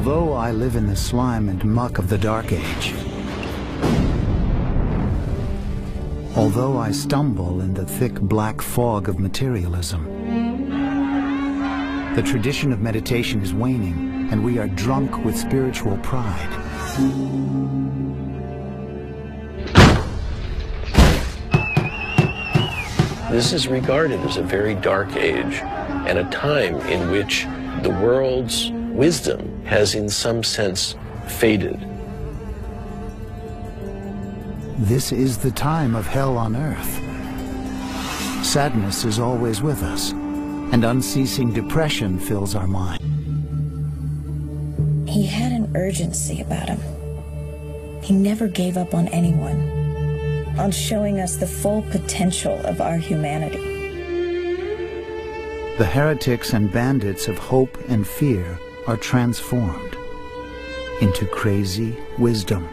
Although I live in the slime and muck of the Dark Age, although I stumble in the thick black fog of materialism, the tradition of meditation is waning, and we are drunk with spiritual pride. This is regarded as a very dark age and a time in which the world's wisdom has in some sense faded. This is the time of hell on earth. Sadness is always with us, and unceasing depression fills our mind. He had an urgency about him. He never gave up on anyone, on showing us the full potential of our humanity. The heretics and bandits of hope and fear are transformed into crazy wisdom.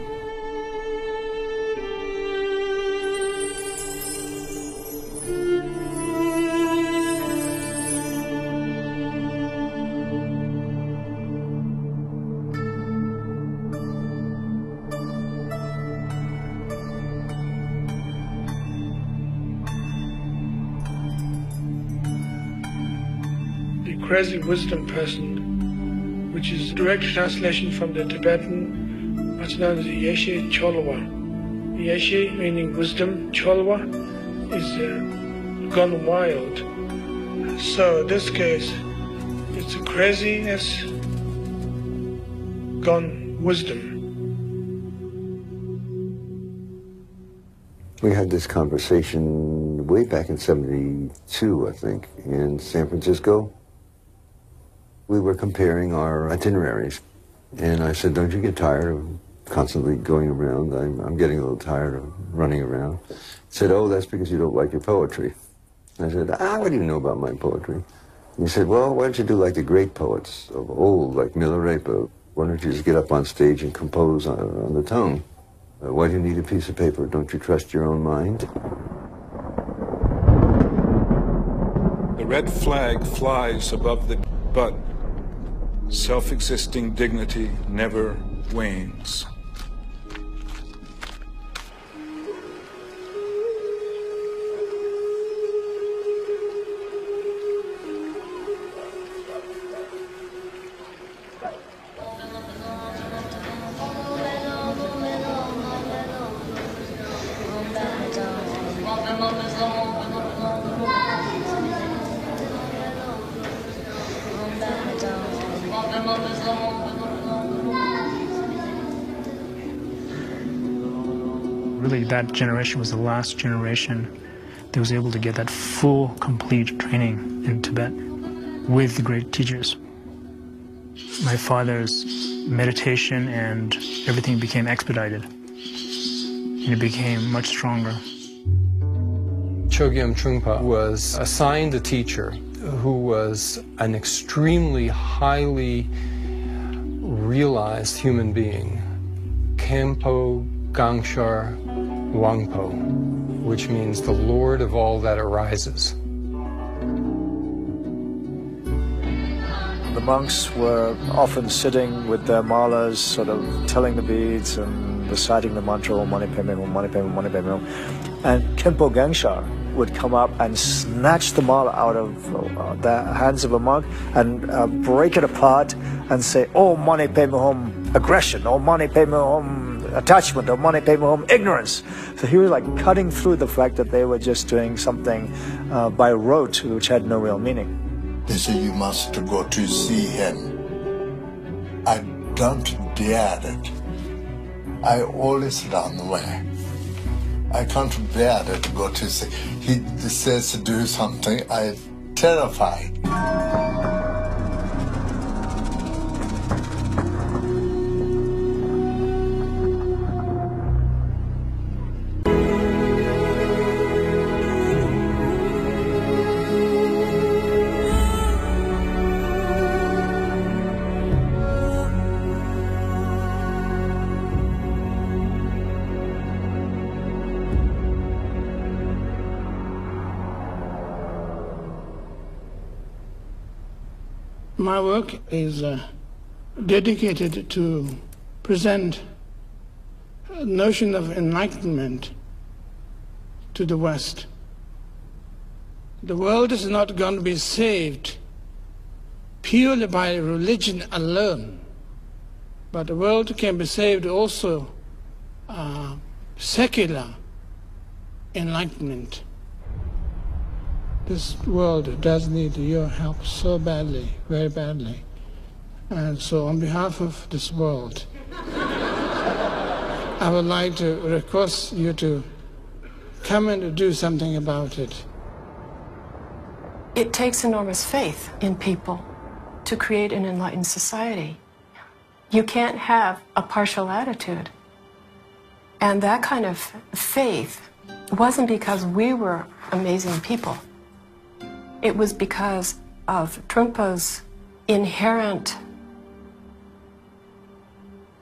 Crazy wisdom person, which is a direct translation from the Tibetan, what's known as Yeshe Cholwa. Yeshe meaning wisdom, Cholwa is gone wild. So in this case, it's a craziness gone wisdom. We had this conversation way back in '72, I think, in San Francisco. We were comparing our itineraries, and I said, don't you get tired of constantly going around? I'm getting a little tired of running around. He said, oh, that's because you don't like your poetry. I said, what do you know about my poetry? And he said, well, why don't you do like the great poets of old, like Milarepa? Why don't you just get up on stage and compose on the tongue? Why do you need a piece of paper? Don't you trust your own mind? The red flag flies above the butt. Self-existing dignity never wanes. Really, that generation was the last generation that was able to get that full, complete training in Tibet with the great teachers. My father's meditation and everything became expedited, and it became much stronger. Chogyam Trungpa was assigned a teacher who was an extremely highly realized human being, Khenpo Gangshar Wangpo, which means the Lord of all that arises. The monks were often sitting with their malas, sort of telling the beads and reciting the mantra, Om Mani Padme Hum, Mani Padme Hum, Mani Padme Hum. And Khenpo Gangshar would come up and snatch the mala out of the hands of a monk and break it apart and say, Om Mani Padme Hum, aggression, Om Mani Padme Hum, attachment, Om Mani Padme Hum, ignorance. So he was like cutting through the fact that they were just doing something by rote, which had no real meaning. They say you must go to see him. I don't dare it. I always run away. I can't bear it to go to see. He says to do something, I'm terrified. My work is dedicated to present a notion of enlightenment to the West. The world is not going to be saved purely by religion alone, but the world can be saved also secular enlightenment. This world does need your help so badly, very badly. And so on behalf of this world, I would like to request you to come and do something about it. It takes enormous faith in people to create an enlightened society. You can't have a partial attitude. And that kind of faith wasn't because we were amazing people. It was because of Trungpa's inherent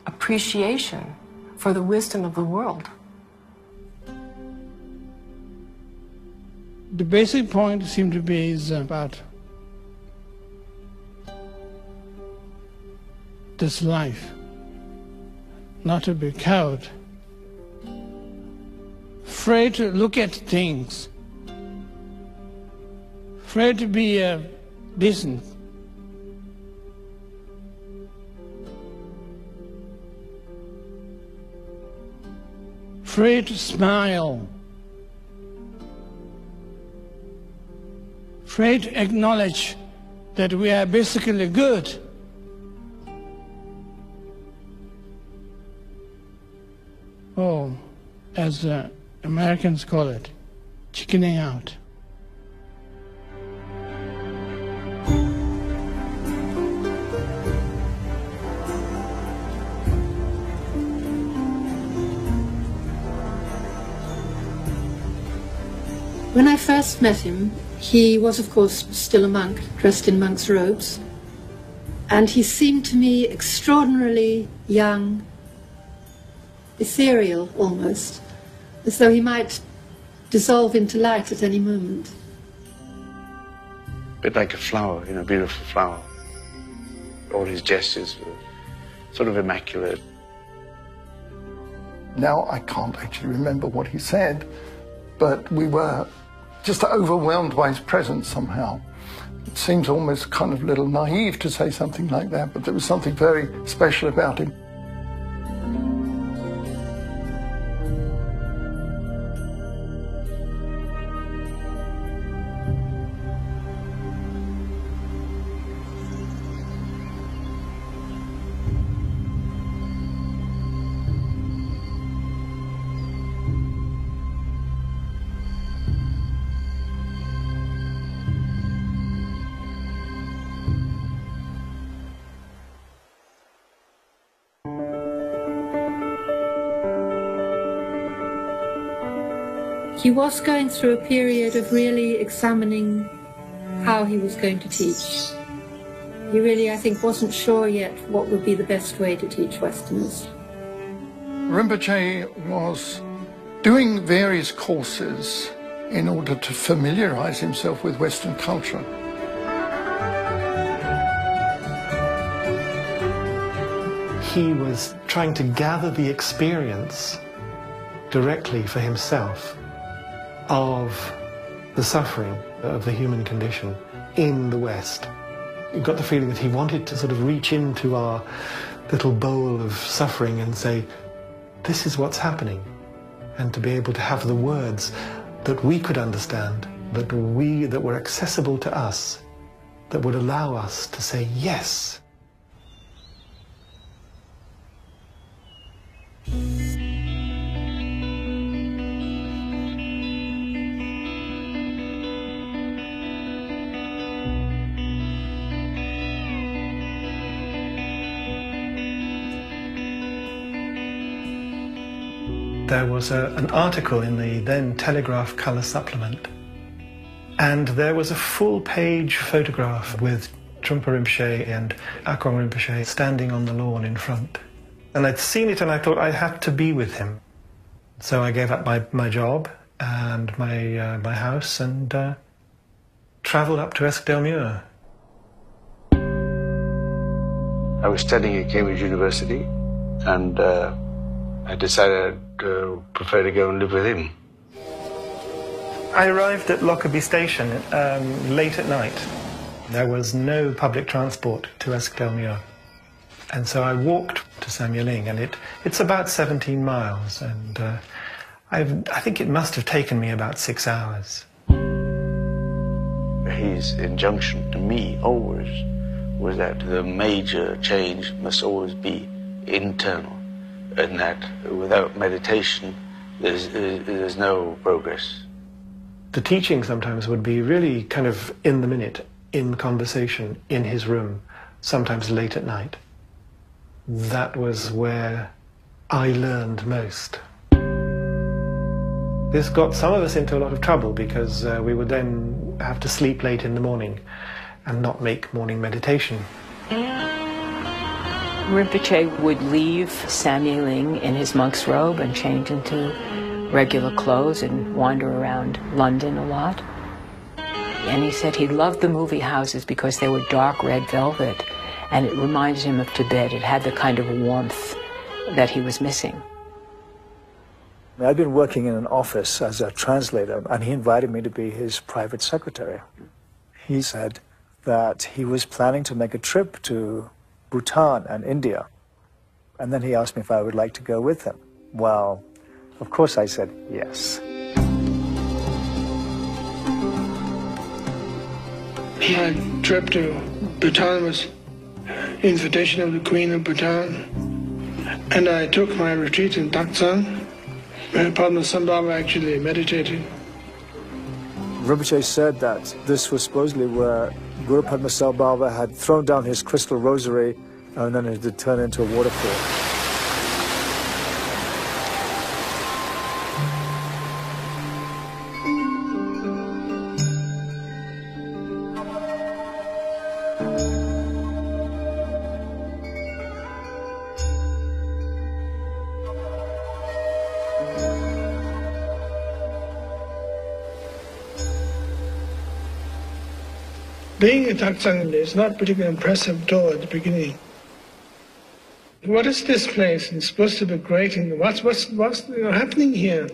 appreciation for the wisdom of the world. The basic point seemed to be is about this life, not to be cowed, afraid to look at things, afraid to be decent. Afraid to smile, afraid to acknowledge that we are basically good. Oh, as Americans call it, chickening out. When I first met him, he was, of course, still a monk, dressed in monk's robes, and he seemed to me extraordinarily young, ethereal almost, as though he might dissolve into light at any moment. A bit like a flower, a beautiful flower. All his gestures were sort of immaculate. Now I can't actually remember what he said, but we were just overwhelmed by his presence somehow. It seems almost kind of a little naive to say something like that, but there was something very special about him. He was going through a period of really examining how he was going to teach. He really, I think, wasn't sure yet what would be the best way to teach Westerners. Rinpoche was doing various courses in order to familiarize himself with Western culture. He was trying to gather the experience directly for himself of the suffering of the human condition in the West. You got the feeling that he wanted to sort of reach into our little bowl of suffering and say, this is what's happening, and to be able to have the words that we could understand, that were accessible to us, that would allow us to say yes. There was an article in the then Telegraph colour supplement, and there was a full-page photograph with Trungpa Rinpoche and Akong Rinpoche standing on the lawn in front. And I'd seen it and I thought I had to be with him. So I gave up my job and my house and travelled up to Escdale Muir. I was studying at Cambridge University, and I decided I'd prefer to go and live with him. I arrived at Lockerbie Station late at night. There was no public transport to Esquelmure. And so I walked to Samyeling, and it's about 17 miles, and I think it must have taken me about 6 hours. His injunction to me always was that the major change must always be internal, and that without meditation there's no progress. The teaching sometimes would be really kind of in the minute, in conversation, in his room, sometimes late at night. That was where I learned most. This got some of us into a lot of trouble because we would then have to sleep late in the morning and not make morning meditation. Rinpoche would leave Samyeling in his monk's robe and change into regular clothes and wander around London a lot. And he said he loved the movie houses because they were dark red velvet, and it reminded him of Tibet. It had the kind of warmth that he was missing. I'd been working in an office as a translator, and he invited me to be his private secretary. He said that he was planning to make a trip to Bhutan and India, and then he asked me if I would like to go with him. Well, of course I said yes. My trip to Bhutan was invitation of the Queen of Bhutan, and I took my retreat in Taktsang, where Padmasambhava actually meditated. Rinpoche said that this was supposedly where Guru Padmasambhava had thrown down his crystal rosary, and then it had turned into a waterfall. Being a Taktsang is not particularly impressive at all at the beginning. What is this place? It's supposed to be great. And what's happening here?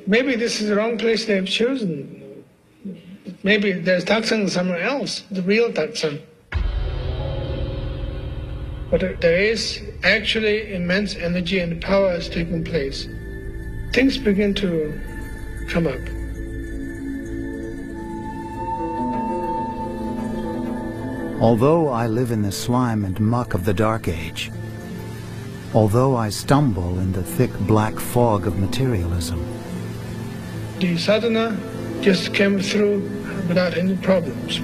Maybe this is the wrong place they've chosen. Maybe there's Taktsang somewhere else, the real Taktsang. But there is actually immense energy and power is taking place. Things begin to come up. Although I live in the slime and muck of the Dark Age, although I stumble in the thick black fog of materialism, the sadhana just came through without any problems.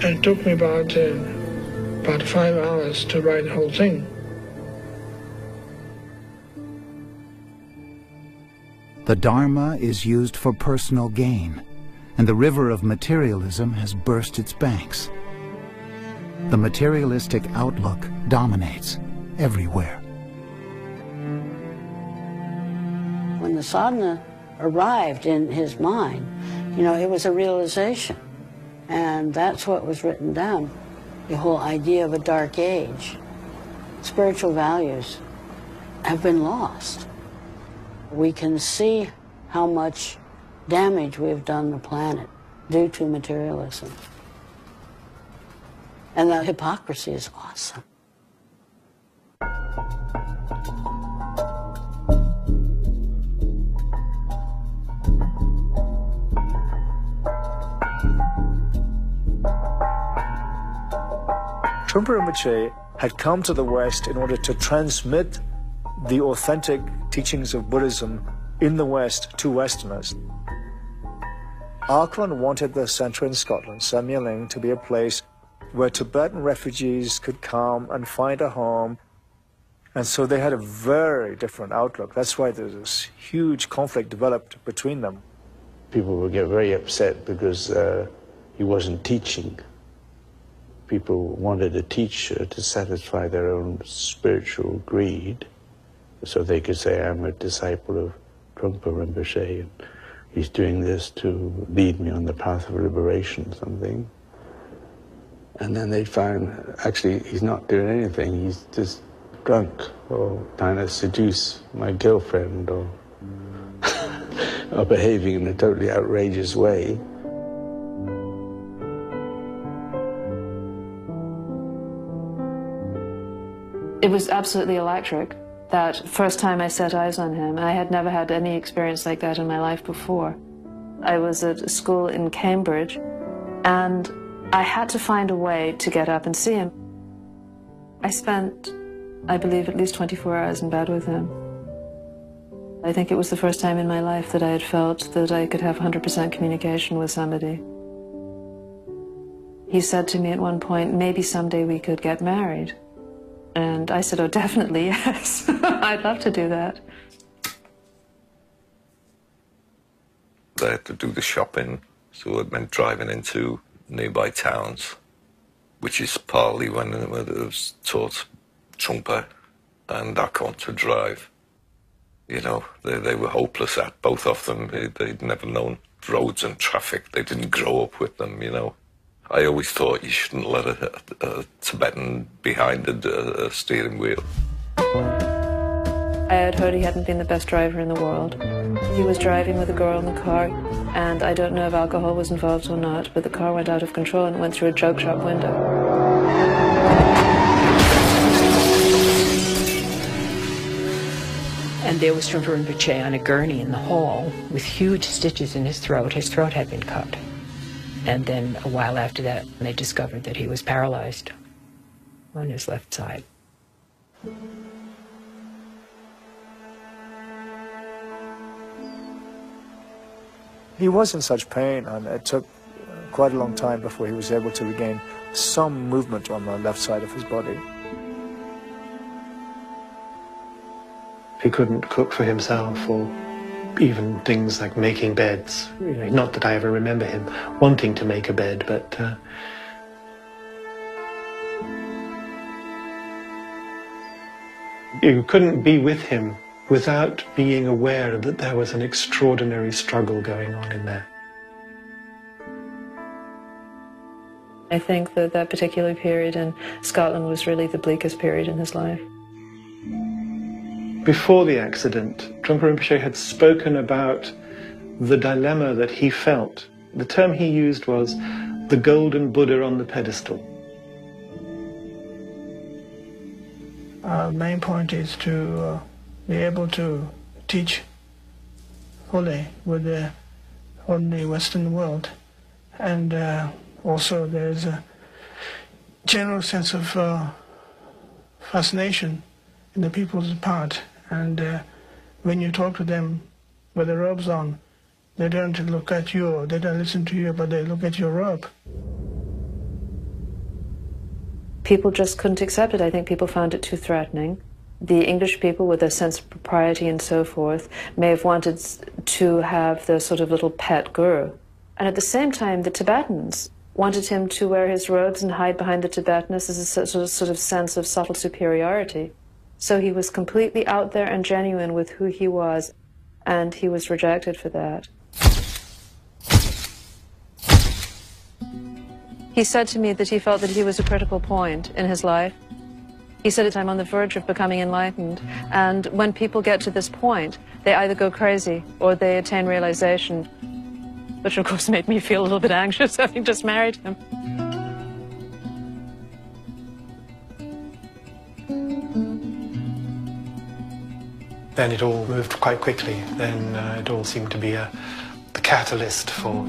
And it took me about 5 hours to write the whole thing. the Dharma is used for personal gain, and the river of materialism has burst its banks. The materialistic outlook dominates everywhere. When the sadhana arrived in his mind, it was a realization. And that's what was written down, the whole idea of a dark age. Spiritual values have been lost. We can see how much damage we've done the planet due to materialism. And the hypocrisy is awesome. Trungpa Rinpoche had come to the West in order to transmit the authentic teachings of Buddhism in the West to Westerners. Auckland wanted the centre in Scotland, Samyeling, to be a place where Tibetan refugees could come and find a home. And so they had a very different outlook. That's why there's this huge conflict developed between them. People would get very upset because he wasn't teaching. People wanted a teacher to satisfy their own spiritual greed, so they could say, I'm a disciple of Trungpa Rinpoche, and he's doing this to lead me on the path of liberation or something. And then they'd find, actually, he's not doing anything. He's just drunk or trying to seduce my girlfriend or, or behaving in a totally outrageous way. It was absolutely electric. That first time I set eyes on him, I had never had any experience like that in my life before. I was at a school in Cambridge, and I had to find a way to get up and see him. I spent, I believe, at least 24 hours in bed with him. I think it was the first time in my life that I had felt that I could have 100% communication with somebody. He said to me at one point, maybe someday we could get married. And I said, oh, definitely, yes. I'd love to do that. I had to do the shopping, so it meant driving into nearby towns, which is partly when I was taught Trumpa and Akon to drive. You know, they were hopeless at both of them. They'd never known roads and traffic. They didn't grow up with them, you know. I always thought you shouldn't let a Tibetan behind a steering wheel. I had heard he hadn't been the best driver in the world. He was driving with a girl in the car, and I don't know if alcohol was involved or not, but the car went out of control and went through a joke shop window. And there was Trungpa Rinpoche on a gurney in the hall with huge stitches in his throat. His throat had been cut. And then a while after that, they discovered that he was paralyzed on his left side. He was in such pain, and it took quite a long time before he was able to regain some movement on the left side of his body. He couldn't cook for himself, or even things like making beds. You know, not that I ever remember him wanting to make a bed, but you couldn't be with him without being aware that there was an extraordinary struggle going on in there. I think that that particular period in Scotland was really the bleakest period in his life. Before the accident, Trungpa Rinpoche had spoken about the dilemma that he felt. The term he used was the golden Buddha on the pedestal. Our main point is to be able to teach fully with the only Western world. And also there's a general sense of fascination in the people's part. And when you talk to them with the robes on, they don't look at you, or they don't listen to you, but they look at your robe. People just couldn't accept it. I think people found it too threatening. The English people, with their sense of propriety and so forth, may have wanted to have their sort of little pet guru. And at the same time, the Tibetans wanted him to wear his robes and hide behind the Tibetaness as a sort of sense of subtle superiority. So he was completely out there and genuine with who he was, and he was rejected for that. He said to me that he felt that he was a critical point in his life. He said that I'm on the verge of becoming enlightened, and when people get to this point, they either go crazy or they attain realization, which of course made me feel a little bit anxious having just married him. Then it all moved quite quickly. Then it all seemed to be the catalyst for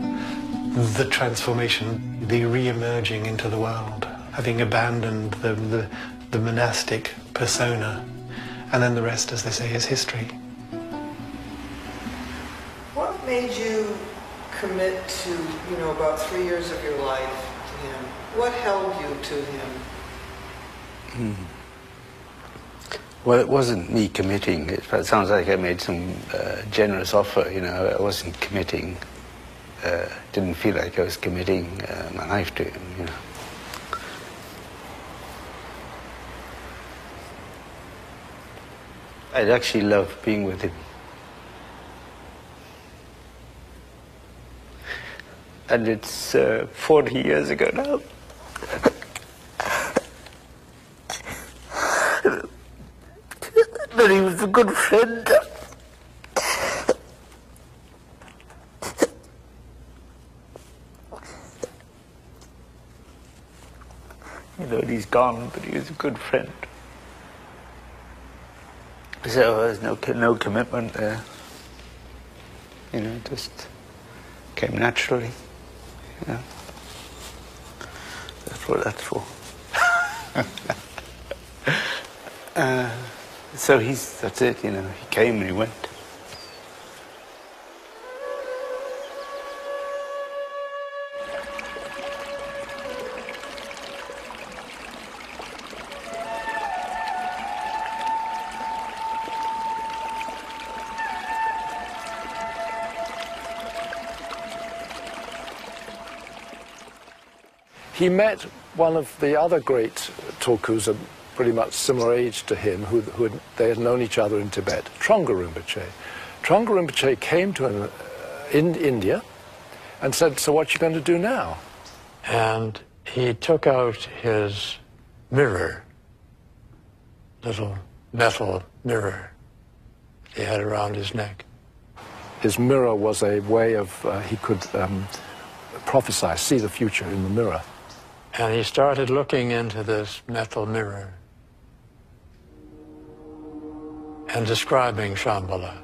the transformation, the re-emerging into the world, having abandoned the monastic persona. And then the rest, as they say, is history. What made you commit to, you know, about 3 years of your life to him? What held you to him? Well, it wasn't me committing. It sounds like I made some generous offer, you know. I wasn't committing. Didn't feel like I was committing my life to him, you know. I'd actually love being with him. And it's 40 years ago now. good friend. You know, he's gone, but he was a good friend. So there's no commitment there. You know, it just came naturally. You know, that's what that's for. So that's it, you know, he came and he went. He met one of the other great tulkus, a pretty much similar age to him, they had known each other in Tibet, Trungpa Rinpoche. Trungpa Rinpoche came to him in India and said, "So what you going to do now?" And he took out his mirror, little metal mirror he had around his neck. His mirror was a way of, he could prophesy, see the future in the mirror. And he started looking into this metal mirror and describing Shambhala.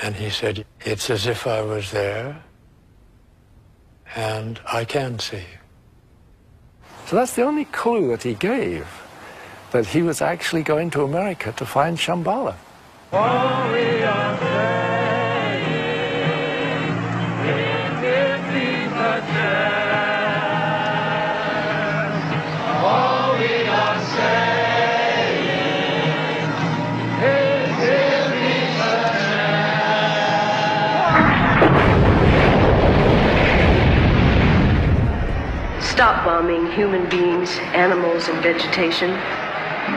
And he said, "It's as if I was there, and I can see." So that's the only clue that he gave, that he was actually going to America to find Shambhala. Stop bombing human beings, animals, and vegetation.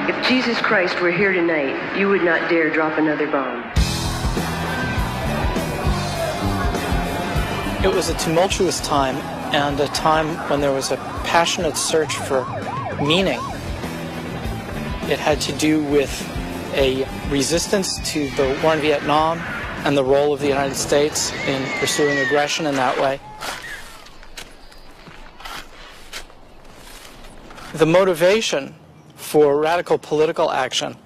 If Jesus Christ were here tonight, you would not dare drop another bomb. It was a tumultuous time, and a time when there was a passionate search for meaning. It had to do with a resistance to the war in Vietnam and the role of the United States in pursuing aggression in that way. The motivation for radical political action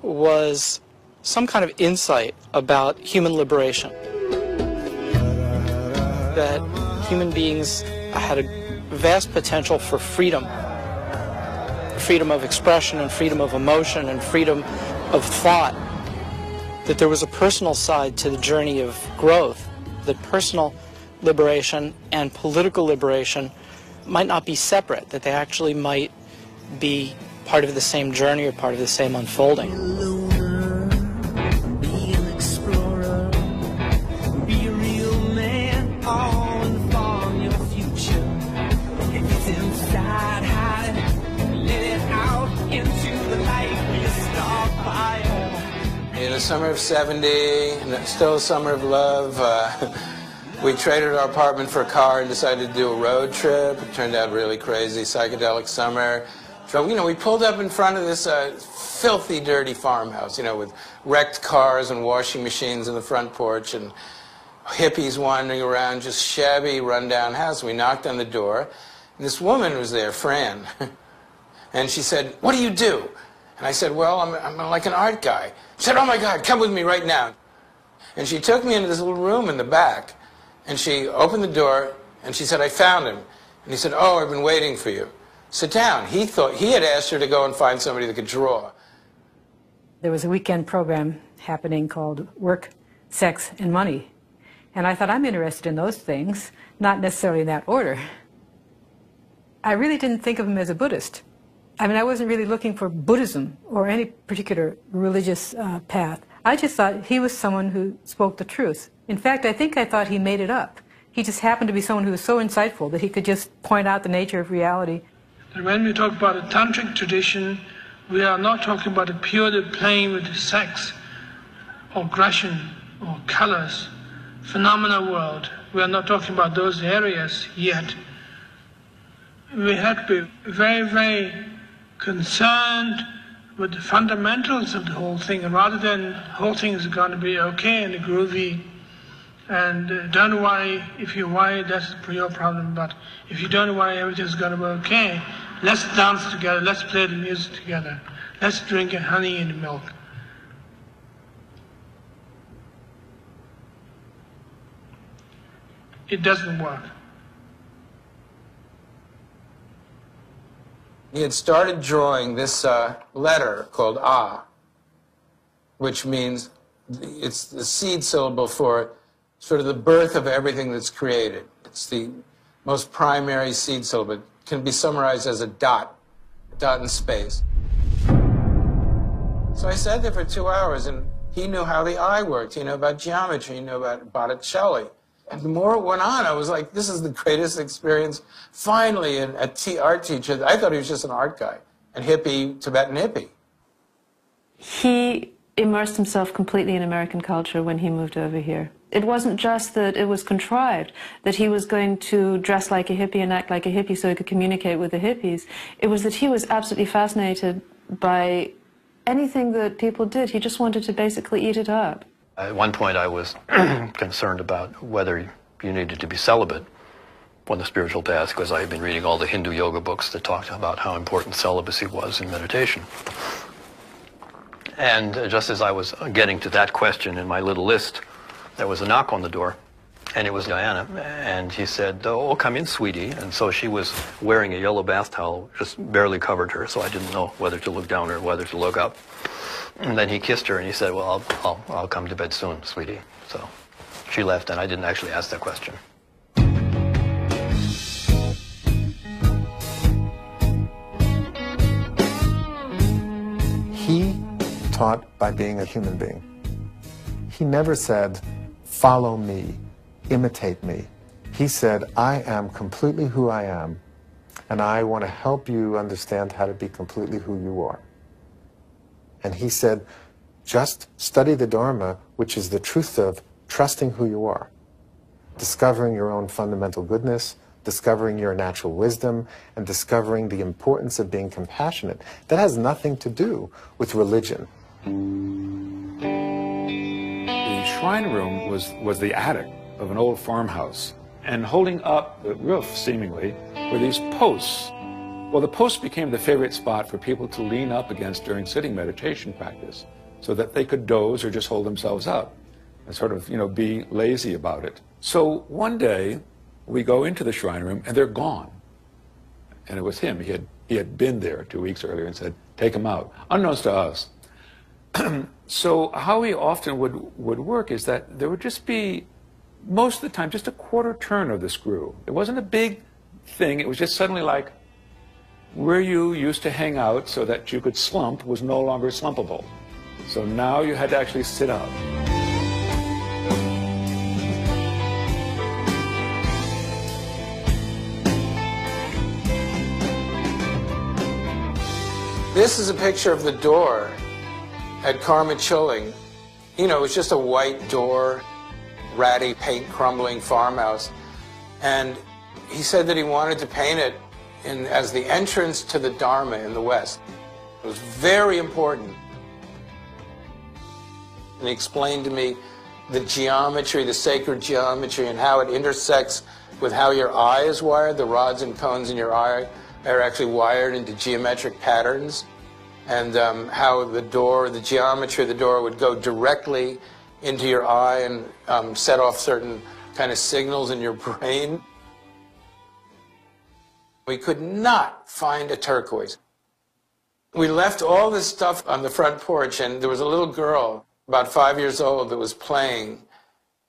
was some kind of insight about human liberation. That human beings had a vast potential for freedom. Freedom of expression and freedom of emotion and freedom of thought. That there was a personal side to the journey of growth. That personal liberation and political liberation might not be separate, that they actually might be part of the same journey or part of the same unfolding. In the summer of 70, and still a summer of love, we traded our apartment for a car and decided to do a road trip. It turned out really crazy, psychedelic summer. So, you know, we pulled up in front of this filthy, dirty farmhouse, you know, with wrecked cars and washing machines in the front porch and hippies wandering around, just shabby, rundown house. We knocked on the door, and this woman was there, Fran. And she said, "What do you do?" And I said, "Well, I'm like an art guy." She said, "Oh my God, come with me right now." And she took me into this little room in the back, and she opened the door, and she said, "I found him." And he said, "Oh, I've been waiting for you. Sit down." He thought he had asked her to go and find somebody that could draw. There was a weekend program happening called Work, Sex, and Money. And I thought, I'm interested in those things, not necessarily in that order. I really didn't think of him as a Buddhist. I mean, I wasn't really looking for Buddhism or any particular religious path. I just thought he was someone who spoke the truth. In fact, I think I thought he made it up. He just happened to be someone who was so insightful that he could just point out the nature of reality. And when we talk about a tantric tradition, we are not talking about a purely playing with sex or aggression or colors, phenomena world. We are not talking about those areas yet. We have to be very, very concerned with the fundamentals of the whole thing, and rather than the whole thing is going to be okay and groovy, and don't know why, if you're wired, that's your problem, but if you don't know why everything's going to be okay, let's dance together, let's play the music together, let's drink honey in the milk. It doesn't work. He had started drawing this letter called Ah, which means it's the seed syllable for sort of the birth of everything that's created. It's the most primary seed syllable. It can be summarized as a dot in space. So I sat there for 2 hours, and he knew how the eye worked. He knew about geometry. He knew about Botticelli. And the more it went on, I was like, this is the greatest experience. Finally, an art teacher. I thought he was just an art guy, and hippie, Tibetan hippie. He immersed himself completely in American culture when he moved over here. It wasn't just that it was contrived, that he was going to dress like a hippie and act like a hippie so he could communicate with the hippies. It was that he was absolutely fascinated by anything that people did. He just wanted to basically eat it up. At one point I was concerned about whether you needed to be celibate on the spiritual path, because I had been reading all the Hindu yoga books that talked about how important celibacy was in meditation. And just as I was getting to that question in my little list, there was a knock on the door, and it was Diana, and he said, "Oh, come in, sweetie." And so she was wearing a yellow bath towel, just barely covered her, so I didn't know whether to look down or whether to look up. And then he kissed her and he said, "Well, I'll come to bed soon, sweetie." So she left, and I didn't actually ask that question. He taught by being a human being. He never said, "Follow me, imitate me." He said, "I am completely who I am, and I want to help you understand how to be completely who you are." And he said, just study the Dharma, which is the truth of trusting who you are, discovering your own fundamental goodness, discovering your natural wisdom, and discovering the importance of being compassionate. That has nothing to do with religion. The shrine room was the attic of an old farmhouse, and holding up the roof, seemingly, were these posts. Well, the posts became the favorite spot for people to lean up against during sitting meditation practice, so that they could doze or just hold themselves up and sort of, be lazy about it. So one day, we go into the shrine room, and they're gone. And it was him. He had been there 2 weeks earlier and said, "Take them out," unbeknownst to us. So how he often would work is that there would just be, most of the time, just a quarter turn of the screw. It wasn't a big thing. It was just suddenly like, where you used to hang out so that you could slump was no longer slumpable. So now you had to actually sit up. This is a picture of the door at Karma Chilling. It was just a white door, ratty, paint-crumbling farmhouse. And he said that he wanted to paint it as the entrance to the Dharma in the West. It was very important. And he explained to me the geometry, the sacred geometry, and how it intersects with how your eye is wired. The rods and cones in your eye are actually wired into geometric patterns, and how the geometry of the door would go directly into your eye and set off certain kind of signals in your brain. We could not find a turquoise. We left all this stuff on the front porch, and there was a little girl, about 5 years old, that was playing.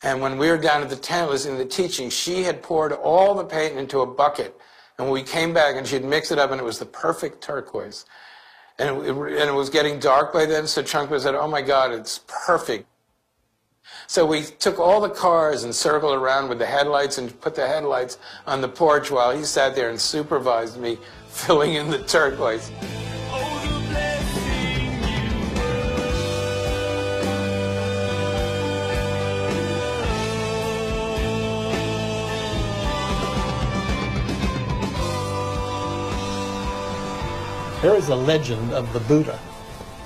And when we were down at the tent listening to the teaching, she had poured all the paint into a bucket. And we came back, and she had mixed it up, and it was the perfect turquoise. And it was getting dark by then, so Trungpa said, "Oh my God, it's perfect." So we took all the cars and circled around with the headlights and put the headlights on the porch while he sat there and supervised me filling in the turquoise. There is a legend of the Buddha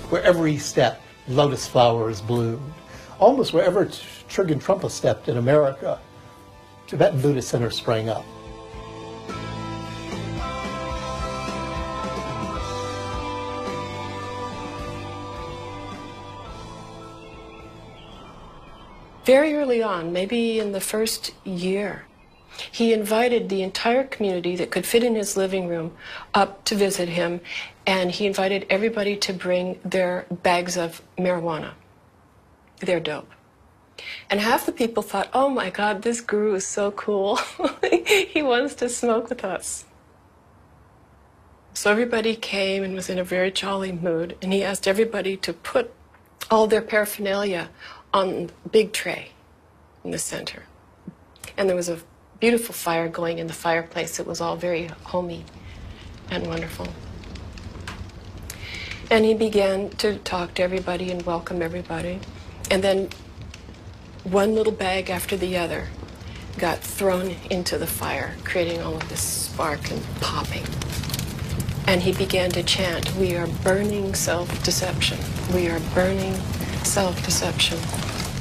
where every step lotus flowers bloomed. Almost wherever Trighan Trungpa stepped in America, Tibetan Buddhist center sprang up. Very early on, maybe in the first year, he invited the entire community that could fit in his living room up to visit him, and he invited everybody to bring their bags of marijuana, their dope. And half the people thought, oh my God, this guru is so cool. He wants to smoke with us. So everybody came and was in a very jolly mood, and he asked everybody to put all their paraphernalia on the big tray in the center. And there was a beautiful fire going in the fireplace. It was all very homey and wonderful. And he began to talk to everybody and welcome everybody. And then one little bag after the other got thrown into the fire, creating all of this spark and popping. And he began to chant, "We are burning self-deception. We are burning self-deception.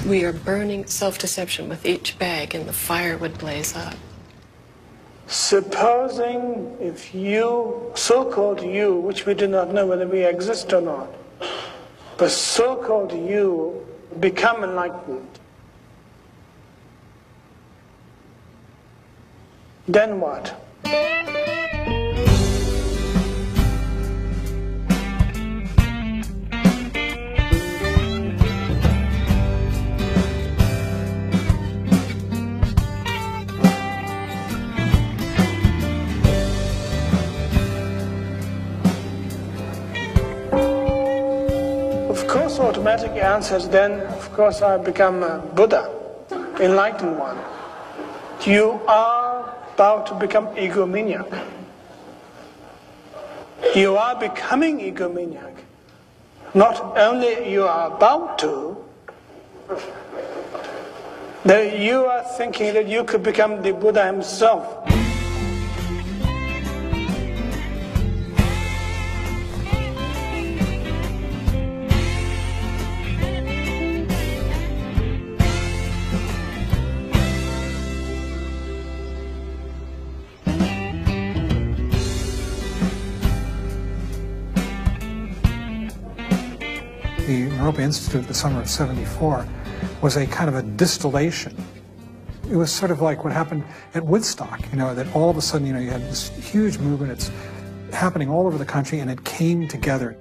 We are burning self-deception," with each bag, and the fire would blaze up. Supposing if you, so-called you, which we do not know whether we exist or not, but so-called you become enlightened, then what? Automatic answers, then of course I become a Buddha, enlightened one. You are about to become egomaniac. You are becoming egomaniac. Not only you are about to, that you are thinking that you could become the Buddha himself. The Naropa Institute, the summer of '74, was a kind of a distillation. It was sort of like what happened at Woodstock, that all of a sudden, you had this huge movement. It's happening all over the country, and it came together.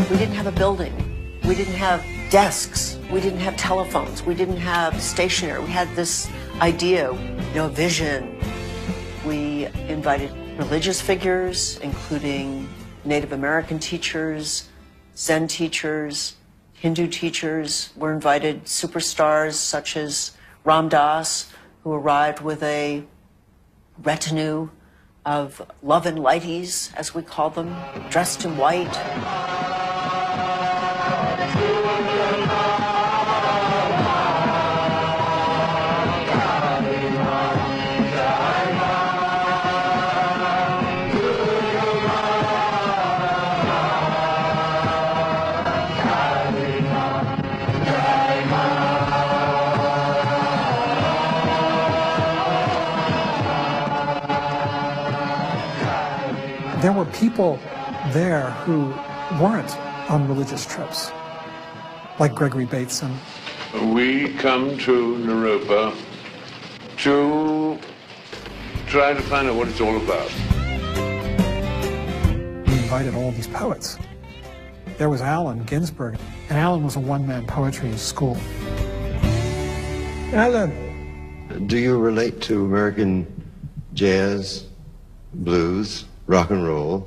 We didn't have a building. We didn't have desks. We didn't have telephones. We didn't have stationery. We had this idea, vision. We invited religious figures, including Native American teachers, Zen teachers, Hindu teachers. Were invited superstars such as Ram Dass, who arrived with a retinue of love and lighties, as we call them, dressed in white. There were people there who weren't on religious trips, like Gregory Bateson. We come to Naropa to try to find out what it's all about. We invited all these poets. There was Allen Ginsberg, and Allen was a one-man poetry school. Allen, do you relate to American jazz, blues, rock and roll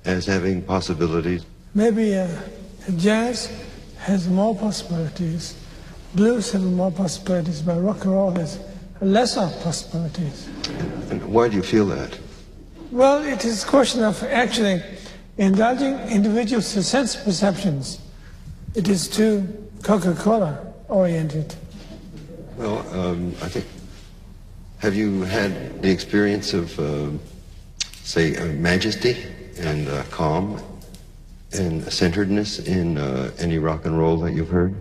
as having possibilities? Maybe jazz has more possibilities, blues have more possibilities, but rock and roll has lesser possibilities. And why do you feel that? Well, it is a question of actually indulging individuals' sense perceptions. It is too Coca-Cola oriented. Well, I think Have you had the experience of, say, majesty and calm and centeredness in any rock and roll that you've heard?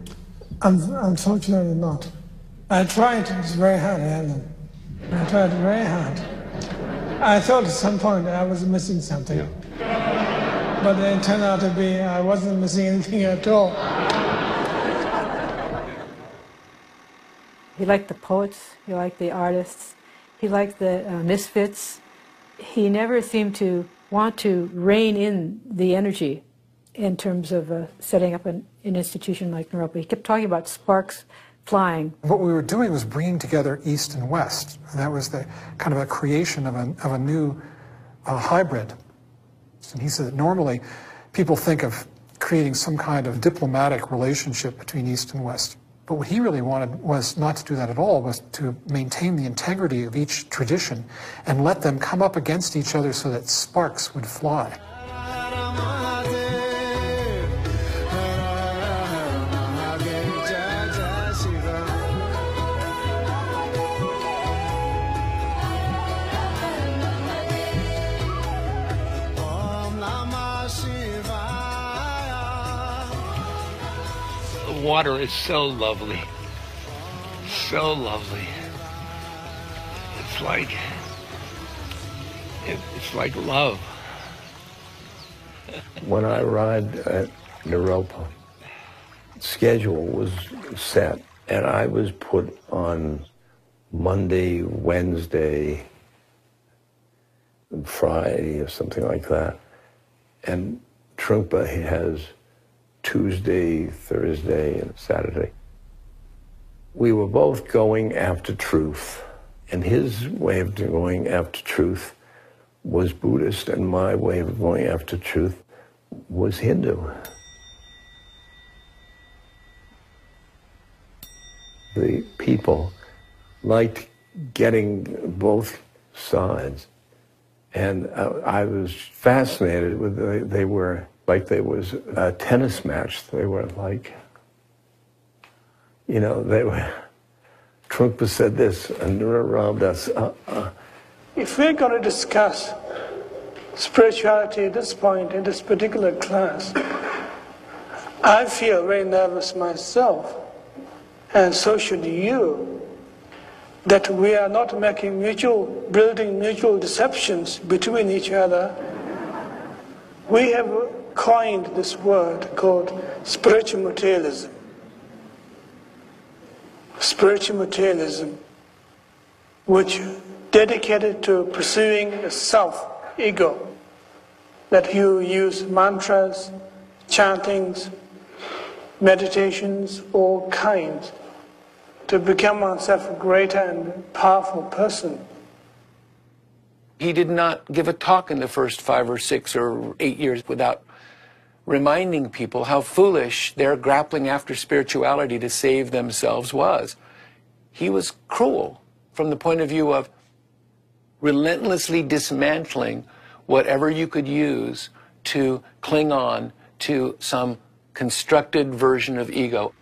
Unfortunately not. I tried, it's very hard, Alan. I tried very hard. I thought at some point I was missing something. Yeah. But it turned out to be I wasn't missing anything at all. He liked the poets, he liked the artists, he liked the misfits. He never seemed to want to rein in the energy in terms of setting up an institution like Naropa. He kept talking about sparks flying. What we were doing was bringing together East and West. And that was the kind of a creation of a new hybrid. And he said that normally people think of creating some kind of diplomatic relationship between East and West. But what he really wanted was not to do that at all, was to maintain the integrity of each tradition and let them come up against each other so that sparks would fly. The water is so lovely, so lovely. It's like love. When I arrived at Naropa, schedule was set, and I was put on Monday, Wednesday, and Friday, or something like that. And Trungpa has Tuesday, Thursday, and Saturday. We were both going after truth, and his way of going after truth was Buddhist, and my way of going after truth was Hindu. The people liked getting both sides, and I was fascinated with they were like there was a tennis match. They were like, you know, they were, Trungpa said this, and Ram Das, If we're going to discuss spirituality at this point, in this particular class, I feel very nervous myself, and so should you, that we are not making building mutual deceptions between each other. We have coined this word called spiritual materialism. Spiritual materialism, which dedicated to pursuing a self-ego, that you use mantras, chantings, meditations, all kinds, to become oneself a greater and powerful person. He did not give a talk in the first 5 or 6 or 8 years without reminding people how foolish their grappling after spirituality to save themselves was. He was cruel from the point of view of relentlessly dismantling whatever you could use to cling on to some constructed version of ego.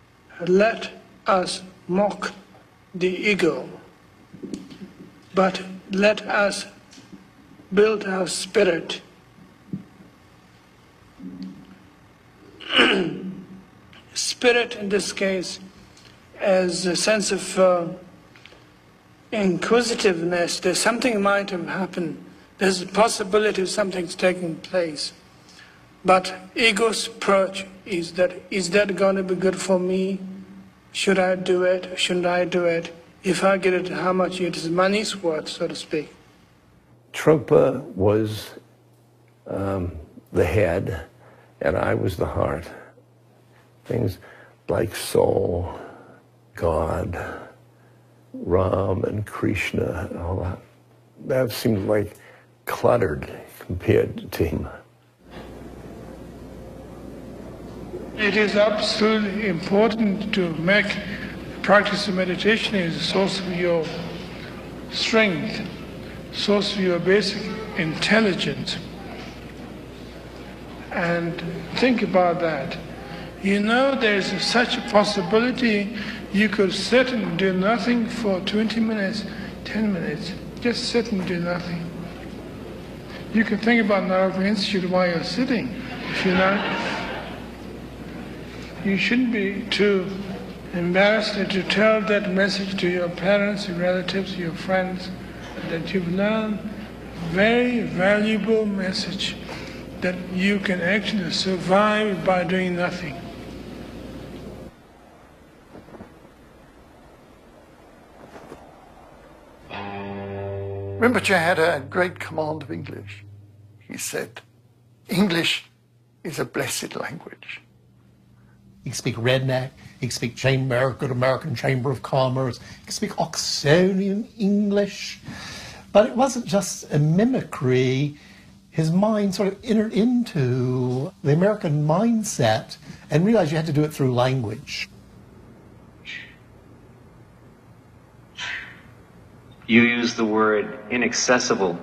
Let us mock the ego, but let us build our spirit. Spirit in this case as a sense of inquisitiveness. There's something might have happened. There's a possibility of something's taking place. But ego's approach is that going to be good for me? Should I do it? Shouldn't I do it? If I get it, how much it is money's worth, so to speak. Trungpa was the head, and I was the heart. Things like soul, God, Ram and Krishna and all that, that seemed like cluttered compared to him. It is absolutely important to make practice of meditation is a source of your strength, source of your basic intelligence. And think about that. You know there's such a possibility you could sit and do nothing for 20 minutes, 10 minutes, just sit and do nothing. You can think about Naropa Institute while you're sitting. If you're not, you shouldn't be too embarrassed to tell that message to your parents, your relatives, your friends, that you've learned a very valuable message that you can actually survive by doing nothing. Rinpoche had a great command of English. He said, English is a blessed language. He could speak redneck, he could speak good American Chamber of Commerce, he could speak Oxonian English. But it wasn't just a mimicry. His mind sort of entered into the American mindset and realized you had to do it through language. You use the word inaccessible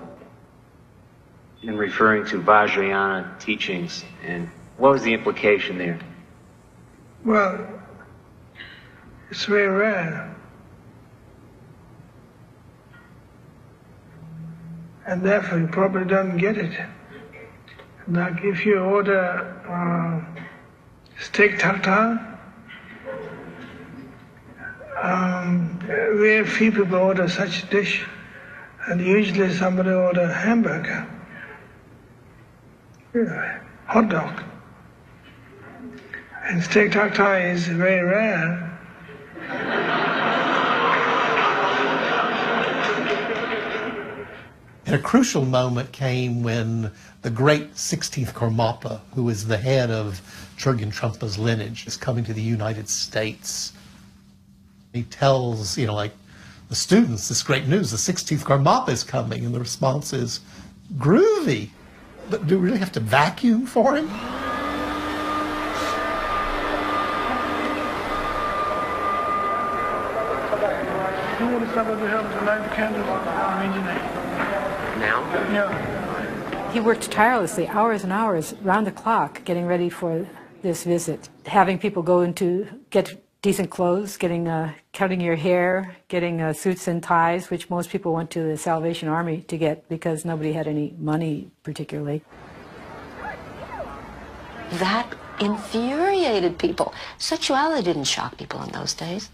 in referring to Vajrayana teachings, and what was the implication there? Well, it's very rare. And therefore you probably don't get it. Like if you order steak tartare, very few people order such a dish, and usually somebody order a hamburger, hot dog. And steak tartare is very rare. And a crucial moment came when the great 16th Karmapa, who was the head of Chögyam Trungpa's lineage, is coming to the United States. He tells, like the students, this great news, the 16th Karmapa is coming, and the response is, groovy. But do we really have to vacuum for him? Now? Yeah. He worked tirelessly, hours and hours, round the clock, getting ready for this visit. Having people go into, get decent clothes, cutting your hair, getting suits and ties, which most people went to the Salvation Army to get because nobody had any money particularly. That infuriated people. Sexuality didn't shock people in those days.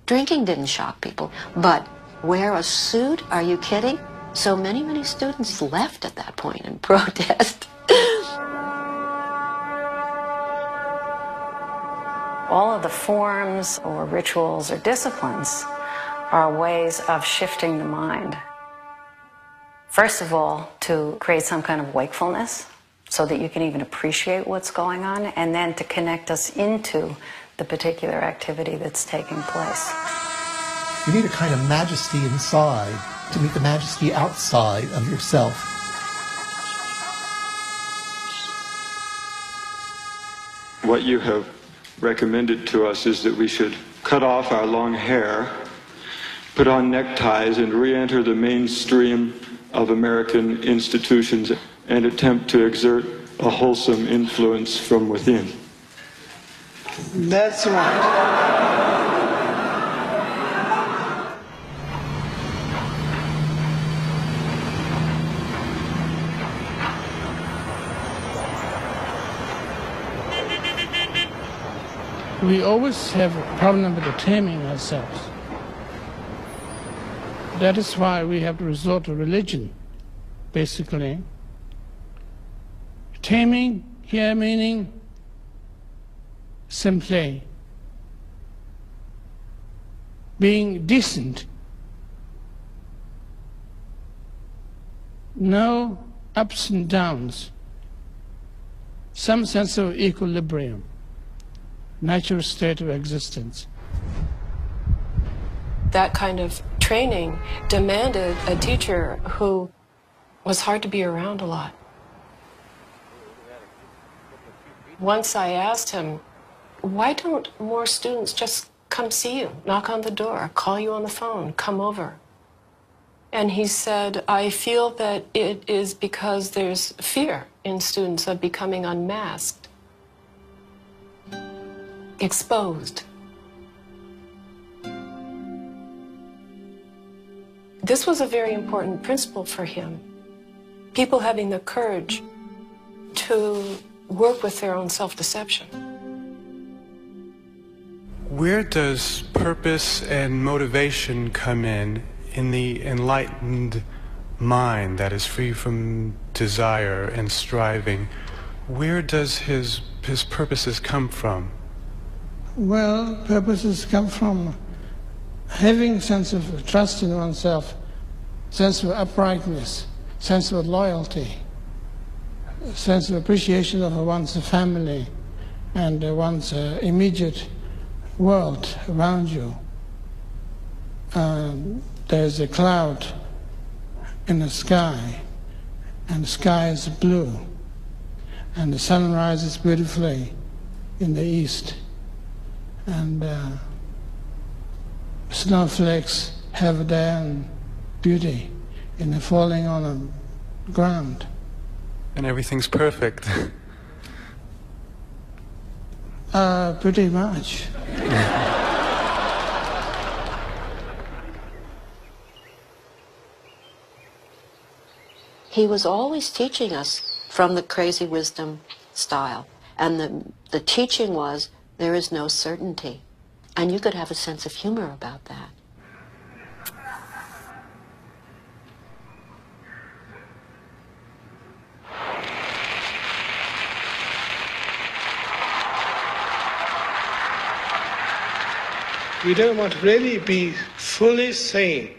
Drinking didn't shock people. But wear a suit? Are you kidding? So many students left at that point in protest. All of the forms or rituals or disciplines are ways of shifting the mind. First of all, to create some kind of wakefulness so that you can even appreciate what's going on, and then to connect us into the particular activity that's taking place. You need a kind of majesty inside to meet the majesty outside of yourself. What you have recommended to us is that we should cut off our long hair, put on neckties, and re-enter the mainstream of American institutions and attempt to exert a wholesome influence from within. That's right. We always have a problem with taming ourselves. That is why we have to resort to religion, basically. Taming here meaning simply being decent. No ups and downs. Some sense of equilibrium. Natural state of existence. That kind of training demanded a teacher who was hard to be around a lot. Once I asked him, why don't more students just come see you, knock on the door, call you on the phone, come over? And he said, I feel that it is because there's fear in students of becoming unmasked, This was a very important principle for him. People having the courage to work with their own self-deception. Where does purpose and motivation come in the enlightened mind that is free from desire and striving? Where does his purposes come from? Well, purposes come from having a sense of trust in oneself, sense of uprightness, sense of loyalty, sense of appreciation of one's family and one's immediate world around you. There's a cloud in the sky, and the sky is blue, and the sun rises beautifully in the east, and snowflakes have their own beauty in the falling on the ground. And everything's perfect. Pretty much. He was always teaching us from the crazy wisdom style. And the teaching was, there is no certainty. And you could have a sense of humor about that. We don't want to really be fully sane.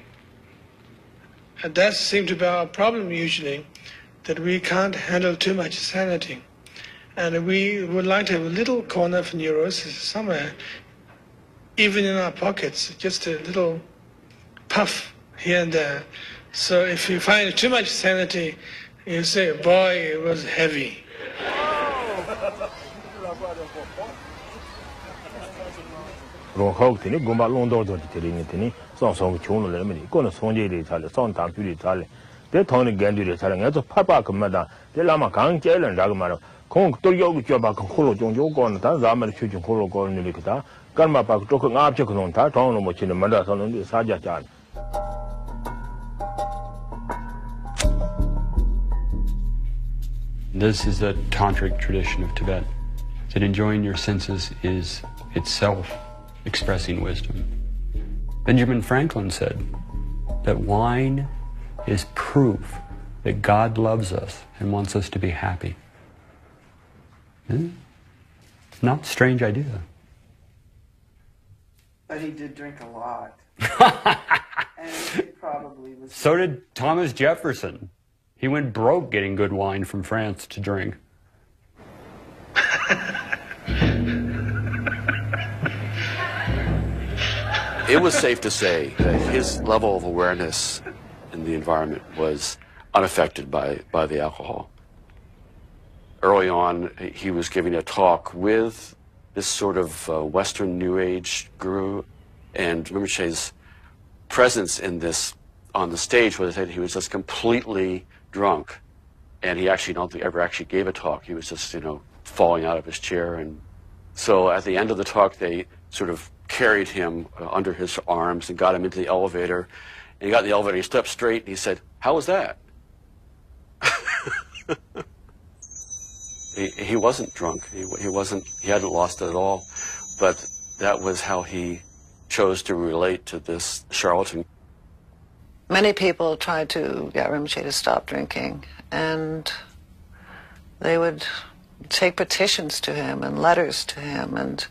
And that seems to be our problem usually, that we can't handle too much sanity. And we would like to have a little corner of neurosis somewhere, even in our pockets, just a little puff here and there. So if you find too much sanity, you say, boy, it was heavy. Ronghogtini, Gumba Londo, Tirinitini, Son Song Chun Lemini, Gona Sonji Tali, Son Tampuri Tali, they Tony Gandu telling us of Papa Commander, the Lama Kang Jail and Ragamaro, Kong Toyo Jabak Holo John Yogon, Tanzama shooting Holo Gorn Nilikata, Ganma Pak talking object on Taton, which in the Madason and the Sajajan. This is the tantric tradition of Tibet, that enjoying your senses is itself expressing wisdom. Benjamin Franklin said that wine is proof that God loves us and wants us to be happy. Not a strange idea. But he did drink a lot. And he probably was... So did Thomas Jefferson. He went broke getting good wine from France to drink. It was safe to say that his level of awareness in the environment was unaffected by the alcohol. Early on, he was giving a talk with this sort of Western New Age guru, and Rinpoche's presence in this on the stage was that he was just completely drunk, and he actually don't think ever actually gave a talk. He was just, falling out of his chair, and so at the end of the talk, they sort of carried him under his arms and got him into the elevator. And he got in the elevator, he stood up straight, and he said, "How was that?" He wasn't drunk. He hadn't lost it at all. But that was how he chose to relate to this charlatan. Many people tried to get Rinpoche to stop drinking, and they would take petitions to him and letters to him and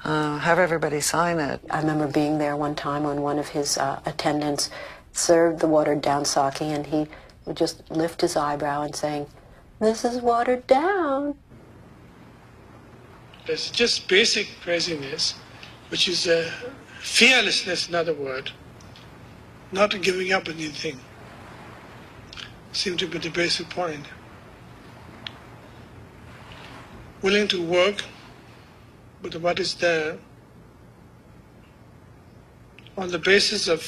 have everybody sign it. I remember being there one time when one of his attendants served the watered down sake, and he would just lift his eyebrow and saying, "This is watered down." It's just basic craziness, which is fearlessness, in other words, not giving up anything. Seems to be the basic point. Willing to work with what is there on the basis of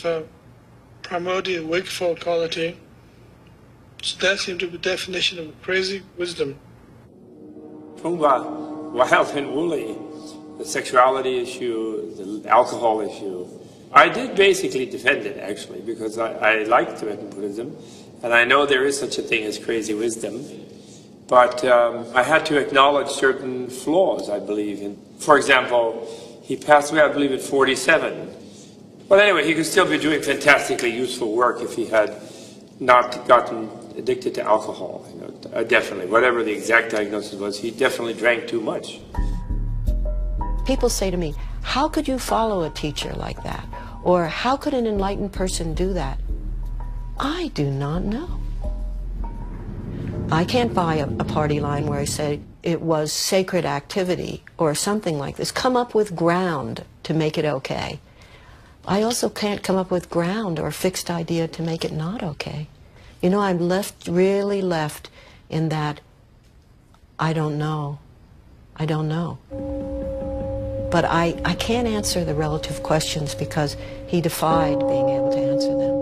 primordial wakeful quality. So that seems to be the definition of crazy wisdom. What helped him only the sexuality issue, the alcohol issue, I did basically defend it, actually, because I like Tibetan Buddhism, and I know there is such a thing as crazy wisdom, but I had to acknowledge certain flaws, I believe. In, for example, he passed away, I believe, at 47. But anyway, he could still be doing fantastically useful work if he had not gotten addicted to alcohol. You know, definitely, whatever the exact diagnosis was, he definitely drank too much. People say to me, how could you follow a teacher like that? Or how could an enlightened person do that? I do not know. I can't buy a party line where I say it was sacred activity or something like this. Come up with ground to make it okay. I also can't come up with ground or fixed idea to make it not okay. You know, I'm really left in that I don't know. I don't know. But I can't answer the relative questions because he defied being able to answer them.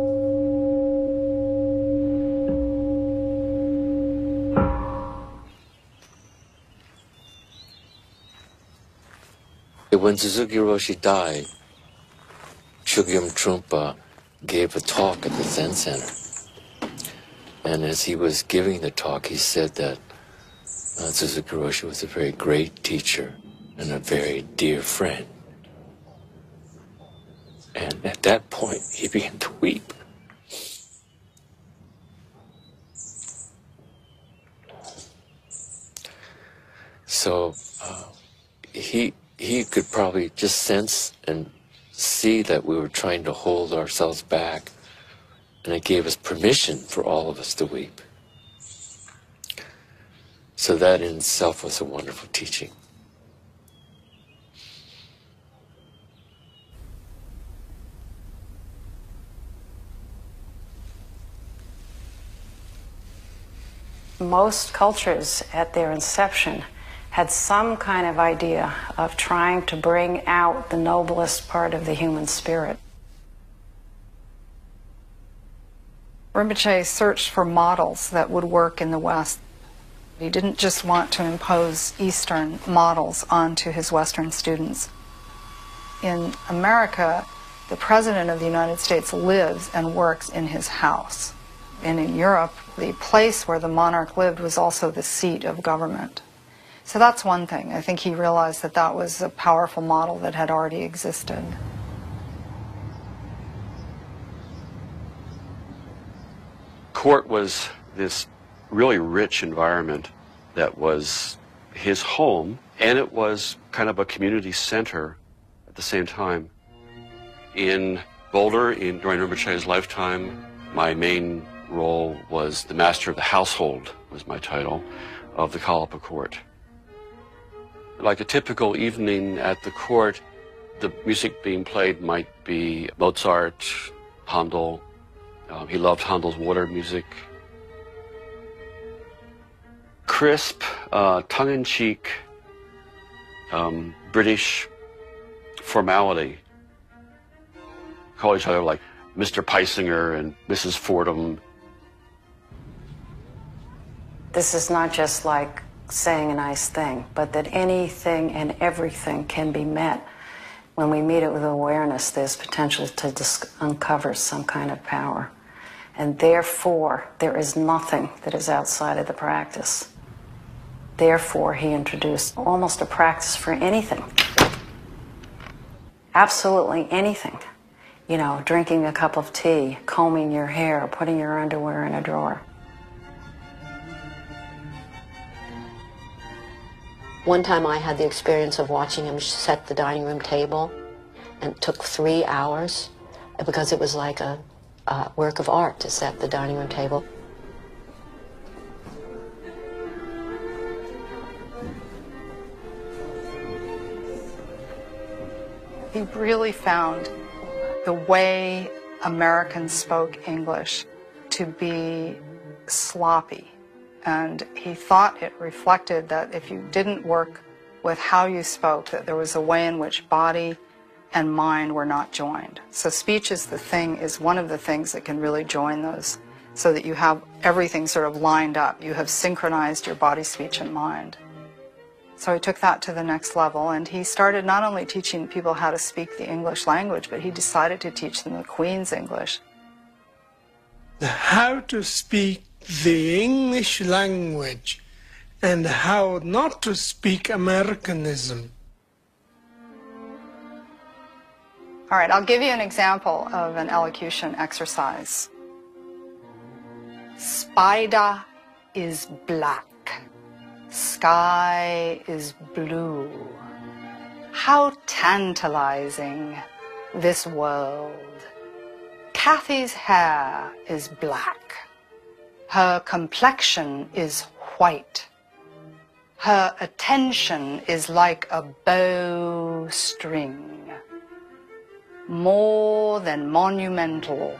When Suzuki Roshi died, Chogyam Trungpa gave a talk at the Zen Center. And as he was giving the talk, he said that Suzuki Roshi was a very great teacher and a very dear friend. And at that point, he began to weep. So he could probably just sense and see that we were trying to hold ourselves back, and it gave us permission for all of us to weep. So that in itself was a wonderful teaching. Most cultures at their inception had some kind of idea of trying to bring out the noblest part of the human spirit. Rinpoche searched for models that would work in the West. He didn't just want to impose Eastern models onto his Western students. In America, the President of the United States lives and works in his house. And in Europe, the place where the monarch lived was also the seat of government. So that's one thing. I think he realized that that was a powerful model that had already existed. Court was this really rich environment that was his home, and it was kind of a community center at the same time. In Boulder, during Rinpoche's lifetime, my main role was the master of the household, was my title, of the Kalapa court. Like a typical evening at the court, the music being played might be Mozart, Handel. He loved Handel's water music. Crisp, tongue-in-cheek, British formality. Call each other like Mr. Peisinger and Mrs. Fordham. This is not just like saying a nice thing, but that anything and everything can be met. When we meet it with awareness, there's potential to uncover some kind of power. And therefore, there is nothing that is outside of the practice. Therefore, he introduced almost a practice for anything. Absolutely anything. You know, drinking a cup of tea, combing your hair, putting your underwear in a drawer. One time I had the experience of watching him set the dining room table, and it took 3 hours because it was like a work of art to set the dining room table. He really found the way Americans spoke English to be sloppy. And he thought it reflected that if you didn't work with how you spoke, that there was a way in which body and mind were not joined. So speech is one of the things that can really join those, so that you have everything sort of lined up. You have synchronized your body, speech, and mind. So he took that to the next level, and he started not only teaching people how to speak the English language, but he decided to teach them the Queen's English. How to speak the English language and how not to speak Americanism. All right, I'll give you an example of an elocution exercise. Spider is black. Sky is blue. How tantalizing this world. Kathy's hair is black. Her complexion is white. Her attention is like a bowstring. More than monumental,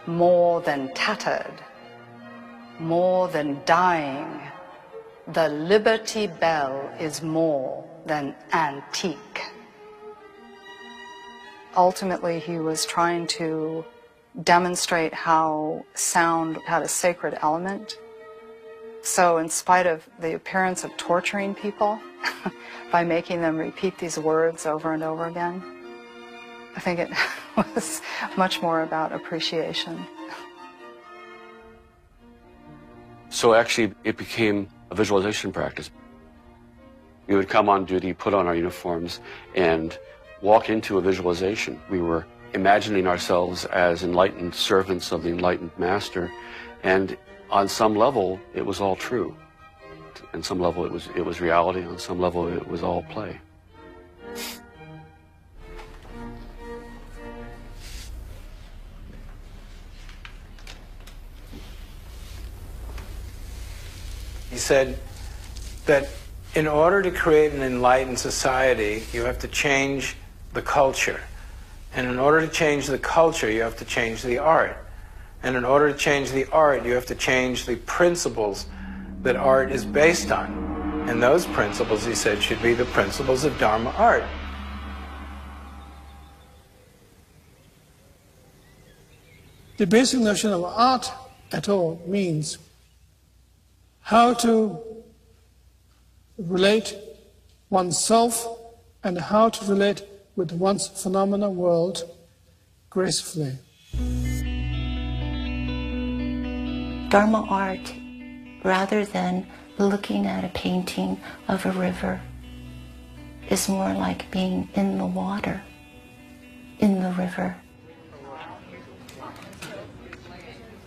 more than tattered, more than dying. The Liberty Bell is more than antique. Ultimately, he was trying to demonstrate how sound had a sacred element. So in spite of the appearance of torturing people by making them repeat these words over and over again, I think it was much more about appreciation. So actually, it became a visualization practice. We would come on duty, put on our uniforms, and walk into a visualization. We were imagining ourselves as enlightened servants of the enlightened master, and on some level, it was all true. On some level, it was reality. On some level, it was all play. He said that in order to create an enlightened society, you have to change the culture. And in order to change the culture, you have to change the art. And in order to change the art, you have to change the principles that art is based on. And those principles, he said, should be the principles of Dharma art. The basic notion of art at all means how to relate oneself and how to relate with one's phenomena world gracefully. Dharma art, rather than looking at a painting of a river, is more like being in the water, in the river.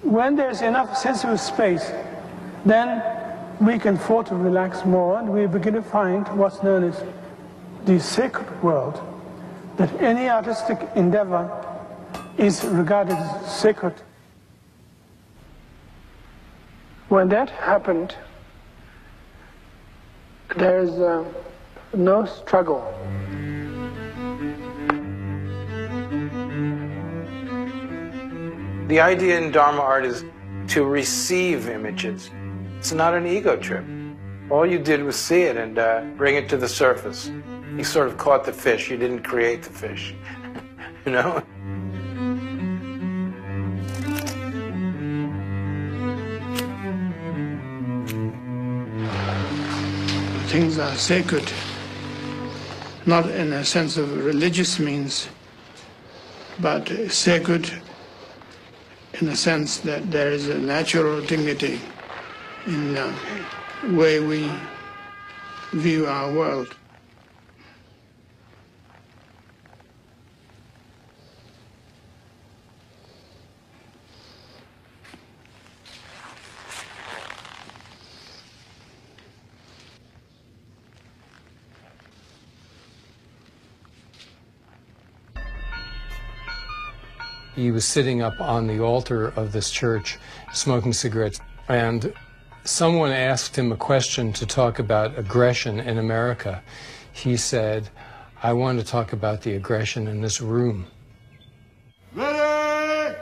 When there's enough sensory space, then we can afford to relax more, and we begin to find what's known as the sacred world, that any artistic endeavor is regarded as sacred. When that happened, there's no struggle. The idea in Dharma art is to receive images. It's not an ego trip. All you did was see it and bring it to the surface. You sort of caught the fish. You didn't create the fish. You know? Things are sacred, not in a sense of religious means, but sacred in the sense that there is a natural dignity in the way we view our world. He was sitting up on the altar of this church smoking cigarettes, and someone asked him a question to talk about aggression in America. He said, "I want to talk about the aggression in this room." Ready?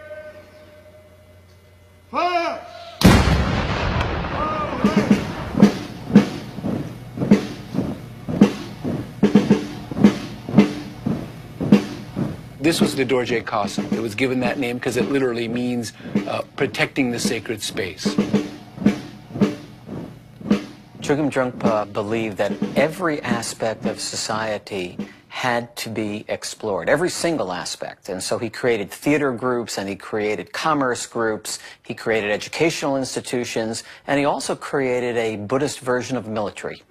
Fire! This was the Dorje Casa. It was given that name because it literally means protecting the sacred space. Chogyam Trungpa believed that every aspect of society had to be explored, every single aspect. And so he created theater groups, and he created commerce groups, he created educational institutions, and he also created a Buddhist version of military.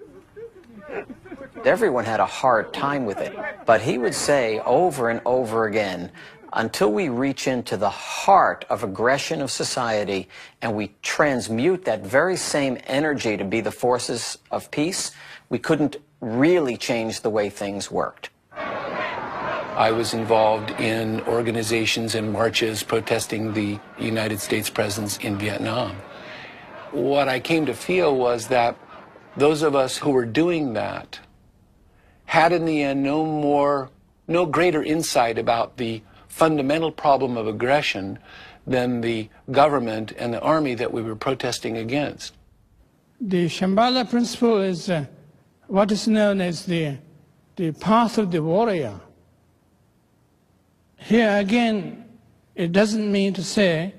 Everyone had a hard time with it, but he would say over and over again, until we reach into the heart of aggression of society and we transmute that very same energy to be the forces of peace, we couldn't really change the way things worked. I was involved in organizations and marches protesting the United States presence in Vietnam. What I came to feel was that those of us who were doing that had in the end no greater insight about the fundamental problem of aggression than the government and the army that we were protesting against. The Shambhala principle is what is known as the path of the warrior. Here again, it doesn't mean to say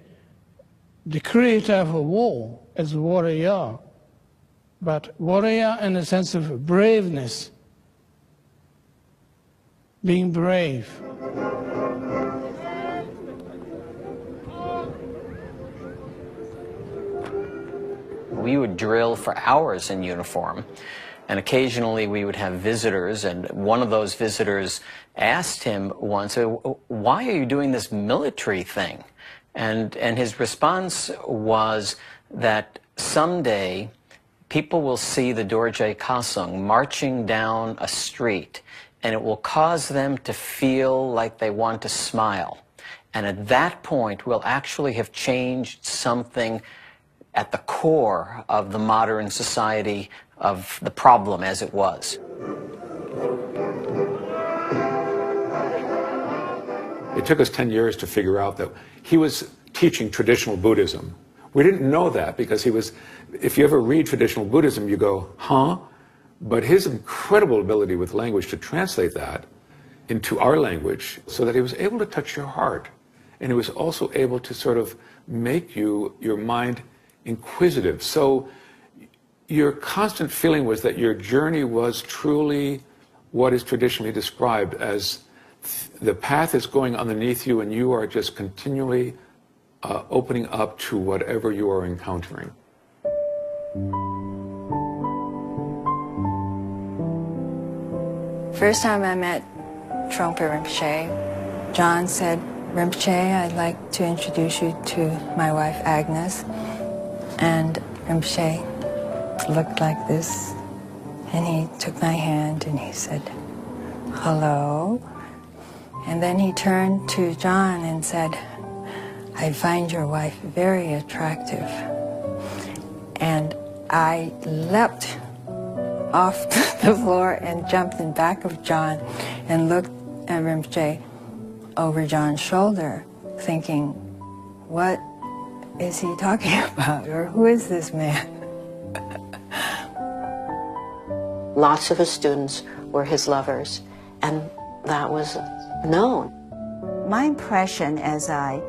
the creator of a war as a warrior, but warrior in the sense of braveness, being brave. We would drill for hours in uniform, and occasionally we would have visitors, and one of those visitors asked him once, why are you doing this military thing? And his response was that someday people will see the Dorje Kasung marching down a street, and it will cause them to feel like they want to smile. And at that point, we'll actually have changed something at the core of the modern society, of the problem as it was. It took us 10 years to figure out that he was teaching traditional Buddhism. We didn't know that because he was, if you ever read traditional Buddhism, you go, huh? But his incredible ability with language to translate that into our language so that he was able to touch your heart. And he was also able to sort of make your mind inquisitive. So your constant feeling was that your journey was truly what is traditionally described as the path is going underneath you and you are just continually opening up to whatever you are encountering. First time I met Trungpa Rinpoche, John said, Rinpoche, I'd like to introduce you to my wife Agnes. And Rinpoche looked like this, and he took my hand and he said, hello. And then he turned to John and said, I find your wife very attractive. And I leapt off the floor and jumped in back of John and looked at Rinpoche over John's shoulder, thinking, what is he talking about? Or who is this man? Lots of his students were his lovers, and that was known. My impression as I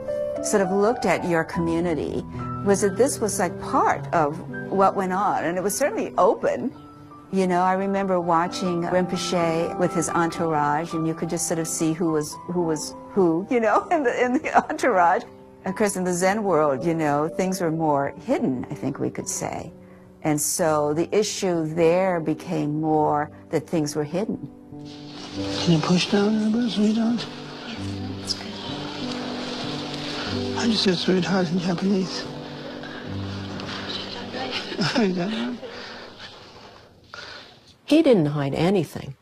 sort of looked at your community was that this was like part of what went on, and it was certainly open. You know, I remember watching Rinpoche with his entourage, and you could just sort of see who was who, you know, in the entourage. Of course, in the Zen world, you know, things were more hidden, I think we could say. And so the issue there became more that things were hidden. Can you push down a little bit, sweetheart? That's good. How do you say sweetheart in Japanese? He didn't hide anything.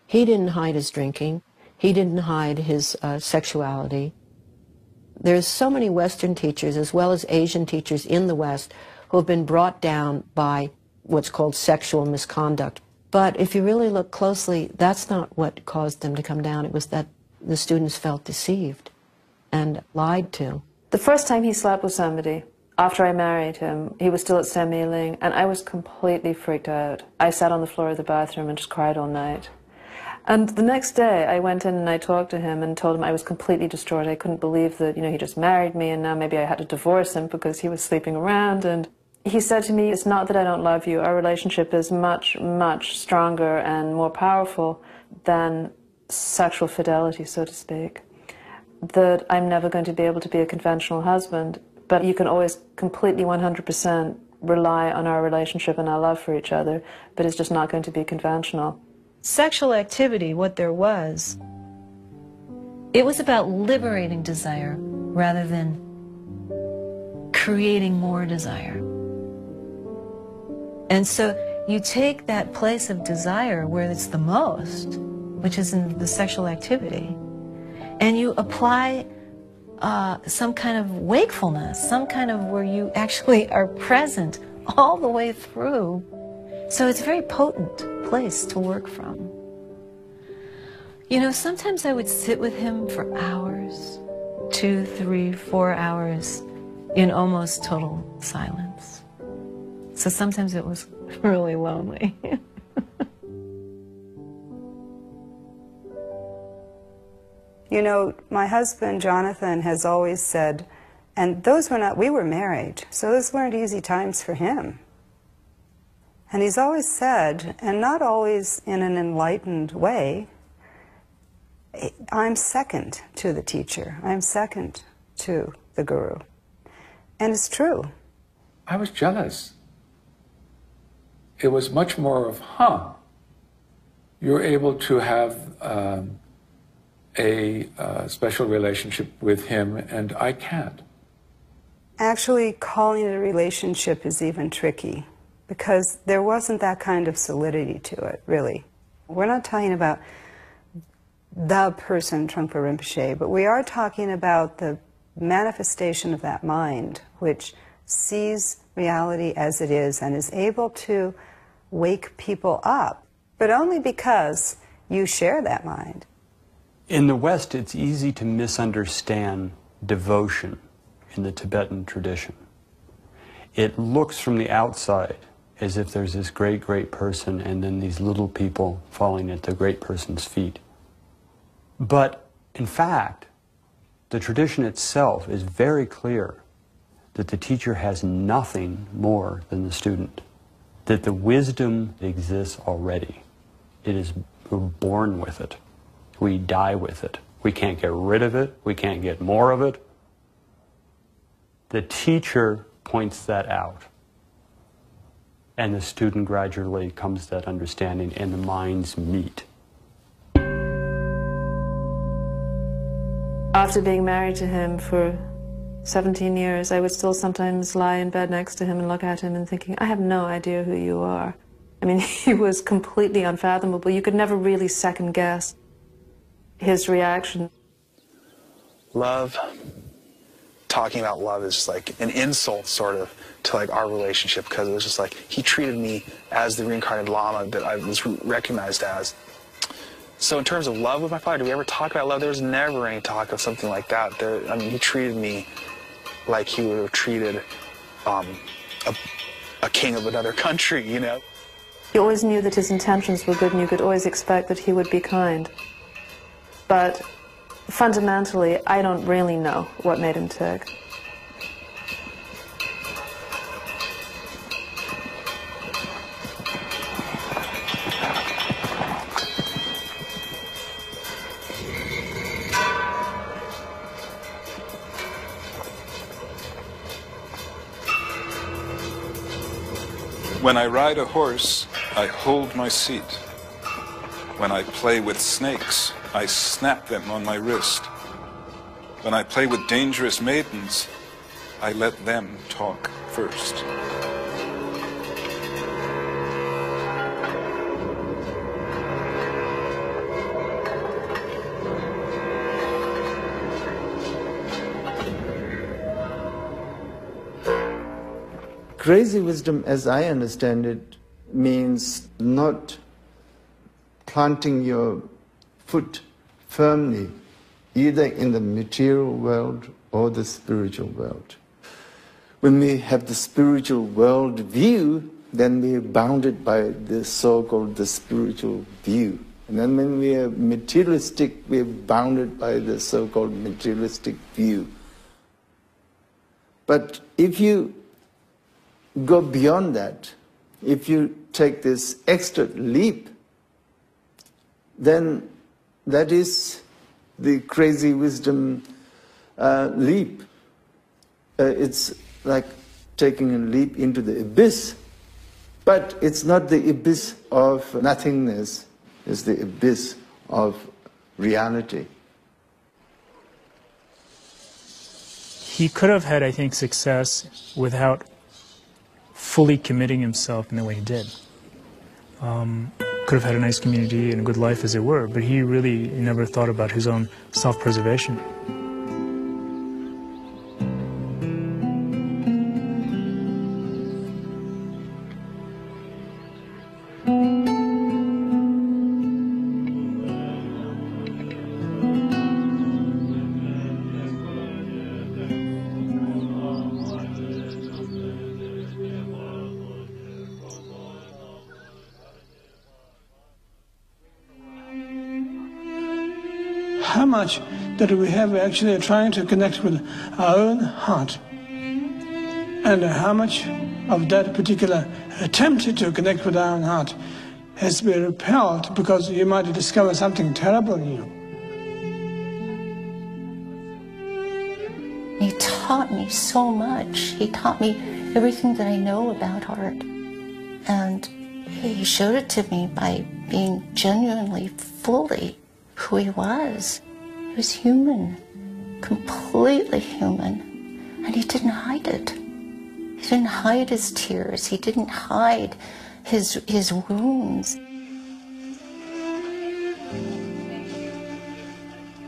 He didn't hide his drinking. He didn't hide his sexuality. There's so many Western teachers as well as Asian teachers in the West who have been brought down by what's called sexual misconduct. But if you really look closely, that's not what caused them to come down. It was that the students felt deceived and lied to. The first time he slept with somebody, after I married him, he was still at Semiling, and I was completely freaked out. I sat on the floor of the bathroom and just cried all night. And the next day, I went in and I talked to him and told him I was completely distraught. I couldn't believe that, you know, he just married me and now maybe I had to divorce him because he was sleeping around. And He said to me, it's not that I don't love you. Our relationship is much, much stronger and more powerful than sexual fidelity, so to speak. That I'm never going to be able to be a conventional husband, but you can always completely 100% rely on our relationship and our love for each other, but it's just not going to be conventional. Sexual activity, what there was, it was about liberating desire rather than creating more desire. And so you take that place of desire where it's the most, which is in the sexual activity, and you apply some kind of wakefulness, some kind of where you actually are present all the way through. So it's a very potent place to work from. You know, sometimes I would sit with him for hours, 2, 3, 4 hours in almost total silence. So sometimes it was really lonely. You know, my husband, Jonathan, has always said, and we were married, so those weren't easy times for him. And he's always said, and not always in an enlightened way, I'm second to the teacher. I'm second to the guru. And it's true. I was jealous. It was much more of, you're able to have a special relationship with him, and I can't. Actually, calling it a relationship is even tricky, because there wasn't that kind of solidity to it, really. We're not talking about the person, Trungpa Rinpoche, but we are talking about the manifestation of that mind, which sees reality as it is and is able to wake people up, but only because you share that mind. In the West, it's easy to misunderstand devotion in the Tibetan tradition. It looks from the outside as if there's this great, great person and then these little people falling at the great person's feet. But in fact, the tradition itself is very clear that the teacher has nothing more than the student, that the wisdom exists already. We're born with it. We die with it. We can't get rid of it. We can't get more of it. The teacher points that out. And the student gradually comes to that understanding, and the minds meet. After being married to him for 17 years, I would still sometimes lie in bed next to him and look at him and thinking, I have no idea who you are. I mean, he was completely unfathomable. You could never really second guess his reaction. Love, talking about love is just like an insult sort of to like our relationship, because it was just like he treated me as the reincarnated Lama that I was recognized as. So in terms of love with my father, did we ever talk about love? There was never any talk of something like that. I mean, he treated me like he would have treated a king of another country, you know? You always knew that his intentions were good, and you could always expect that he would be kind. But fundamentally, I don't really know what made him tick. When I ride a horse, I hold my seat. When I play with snakes, I snap them on my wrist. When I play with dangerous maidens, I let them talk first. Crazy wisdom, as I understand it, means not planting your foot firmly either in the material world or the spiritual world. When we have the spiritual world view, then we are bounded by the so-called the spiritual view. And then when we are materialistic, we are bounded by the so-called materialistic view. But if you go beyond that, if you take this extra leap, then that is the crazy wisdom leap. It's like taking a leap into the abyss, but it's not the abyss of nothingness, it's the abyss of reality. He could have had, I think, success without fully committing himself in the way he did. Could have had a nice community and a good life, as it were, but he really never thought about his own self-preservation. How much that we have actually trying to connect with our own heart, and how much of that particular attempt to connect with our own heart has been repelled because you might discover something terrible in you. He taught me so much. He taught me everything that I know about art. And he showed it to me by being genuinely, fully who he was. He was human, completely human. And he didn't hide it. He didn't hide his tears. He didn't hide his wounds.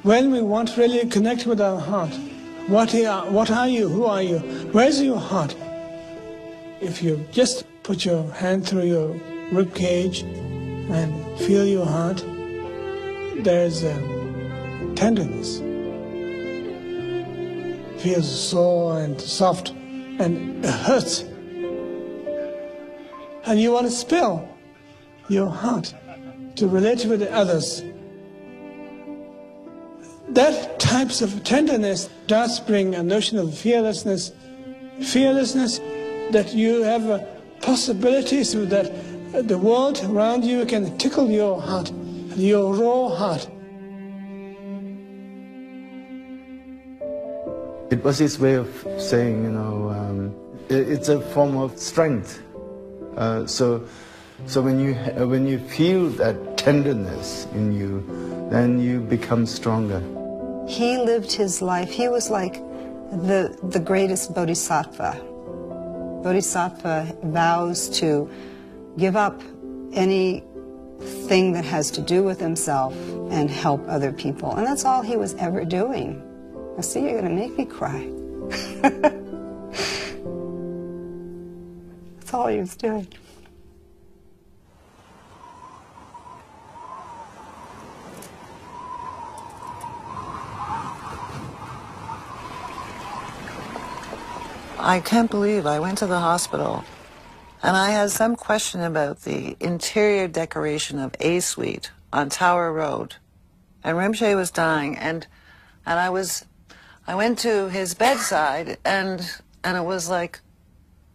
When we want to really connect with our heart, what are you? Who are you? Where's your heart? If you just put your hand through your rib cage and feel your heart, there's tenderness. It feels sore and soft and it hurts. And you want to spill your heart to relate with others. That types of tenderness does bring a notion of fearlessness. Fearlessness that you have possibilities so that the world around you can tickle your heart, your raw heart. It was his way of saying, it's a form of strength. So when you feel that tenderness in you, then you become stronger. He lived his life. He was like the greatest bodhisattva. Bodhisattva vows to give up anything that has to do with himself and help other people. And that's all he was ever doing. I see you're going to make me cry. That's all he was doing. I can't believe I went to the hospital and I had some question about the interior decoration of A Suite on Tower Road. And Rinpoche was dying, and I went to his bedside and it was like,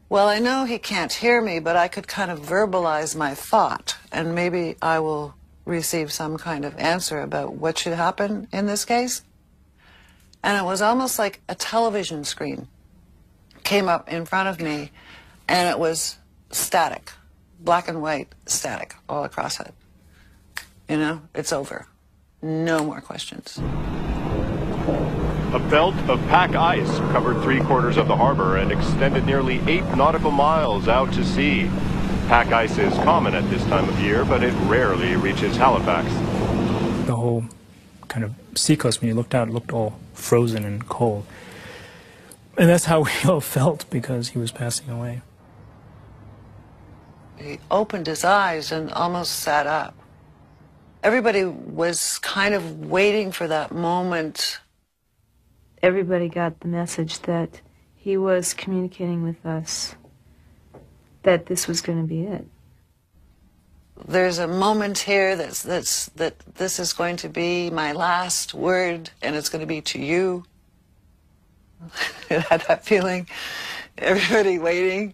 well, I know he can't hear me, but I could kind of verbalize my thought and maybe I will receive some kind of answer about what should happen in this case. And it was almost like a television screen came up in front of me, and it was static, black and white static all across it. You know, it's over. No more questions. A belt of pack ice covered 3/4 of the harbor and extended nearly 8 nautical miles out to sea. Pack ice is common at this time of year, but it rarely reaches Halifax. The whole kind of seacoast, when you looked out, it looked all frozen and cold. And that's how we all felt because he was passing away. He opened his eyes and almost sat up. Everybody was kind of waiting for that moment. Everybody got the message that he was communicating with us, that this was going to be it. There's a moment here that this is going to be my last word, and it's going to be to you. It had that feeling, everybody waiting.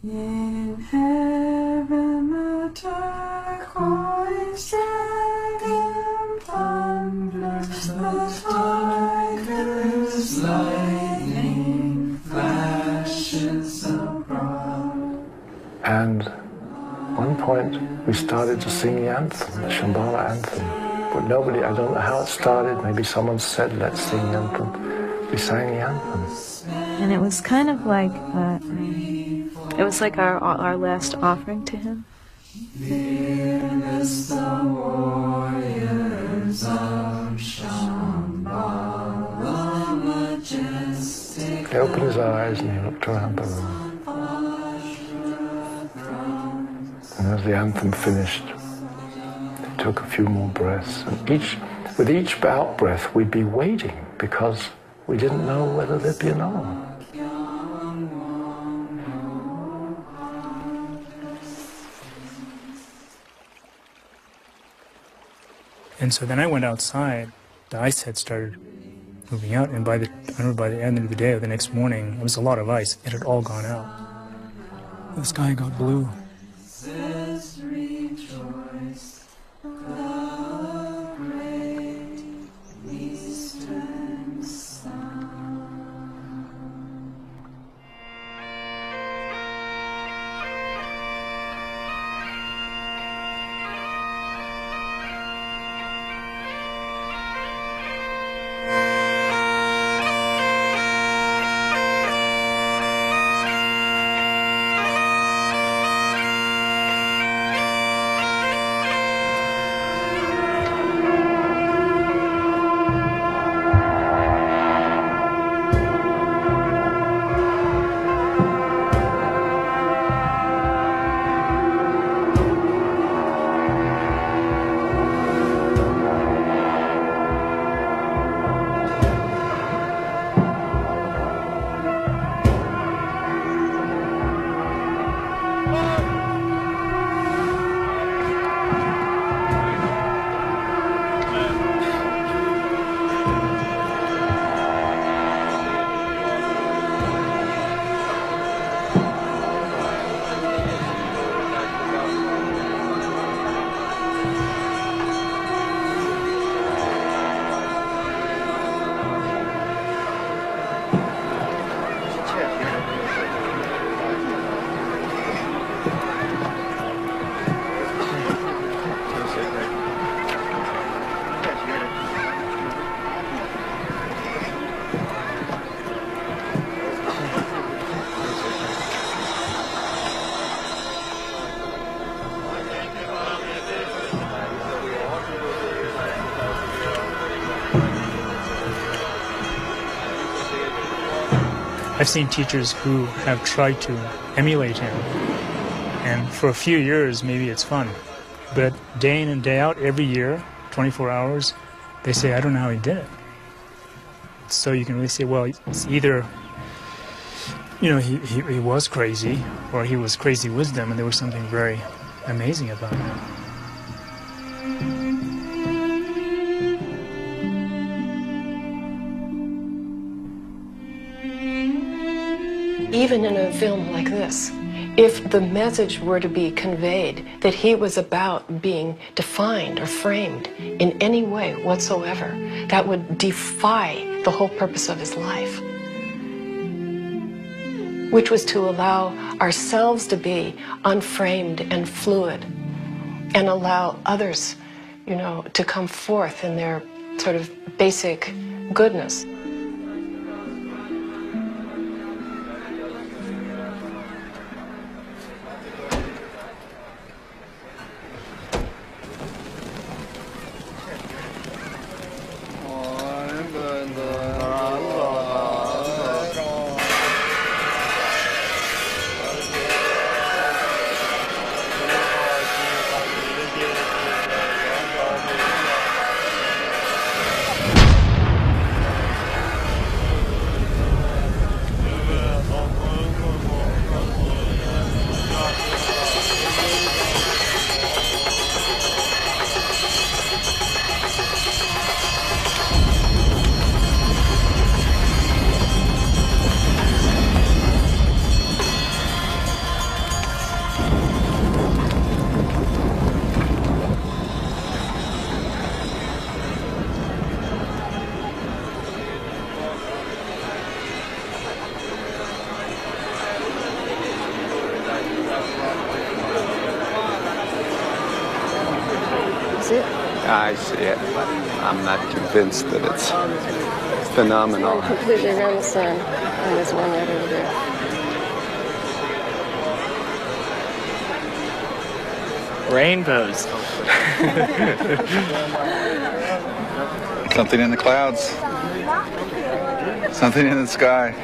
In heaven the turquoise dragon thunders, the tiger's lightning flashes abroad. And at one point we started to sing the anthem, the Shambhala anthem. But nobody, I don't know how it started, maybe someone said, let's sing the anthem. We sang the anthem. And it was kind of like, it was like our last offering to him. Fearless the warriors of Shambhala, majestic. He opened his eyes and he looked around the room. And as the anthem finished, he took a few more breaths. And with each out breath, we'd be waiting because we didn't know whether there'd be another one. And so then I went outside. The ice had started moving out, and by the end of the day or the next morning, it was a lot of ice. It had all gone out. The sky got blue. I've seen teachers who have tried to emulate him, and for a few years maybe it's fun, but day in and day out, every year, 24 hours, they say, I don't know how he did it. So you can really say, well, it's either, you know, he was crazy, or he was crazy wisdom, and there was something very amazing about him. Even in a film like this, if the message were to be conveyed that he was about being defined or framed in any way whatsoever, that would defy the whole purpose of his life, which was to allow ourselves to be unframed and fluid and allow others, you know, to come forth in their sort of basic goodness. I see it. I'm not convinced that it's phenomenal. Completely around the sun. And there's one right over there. Rainbows. Something in the clouds. Something in the sky.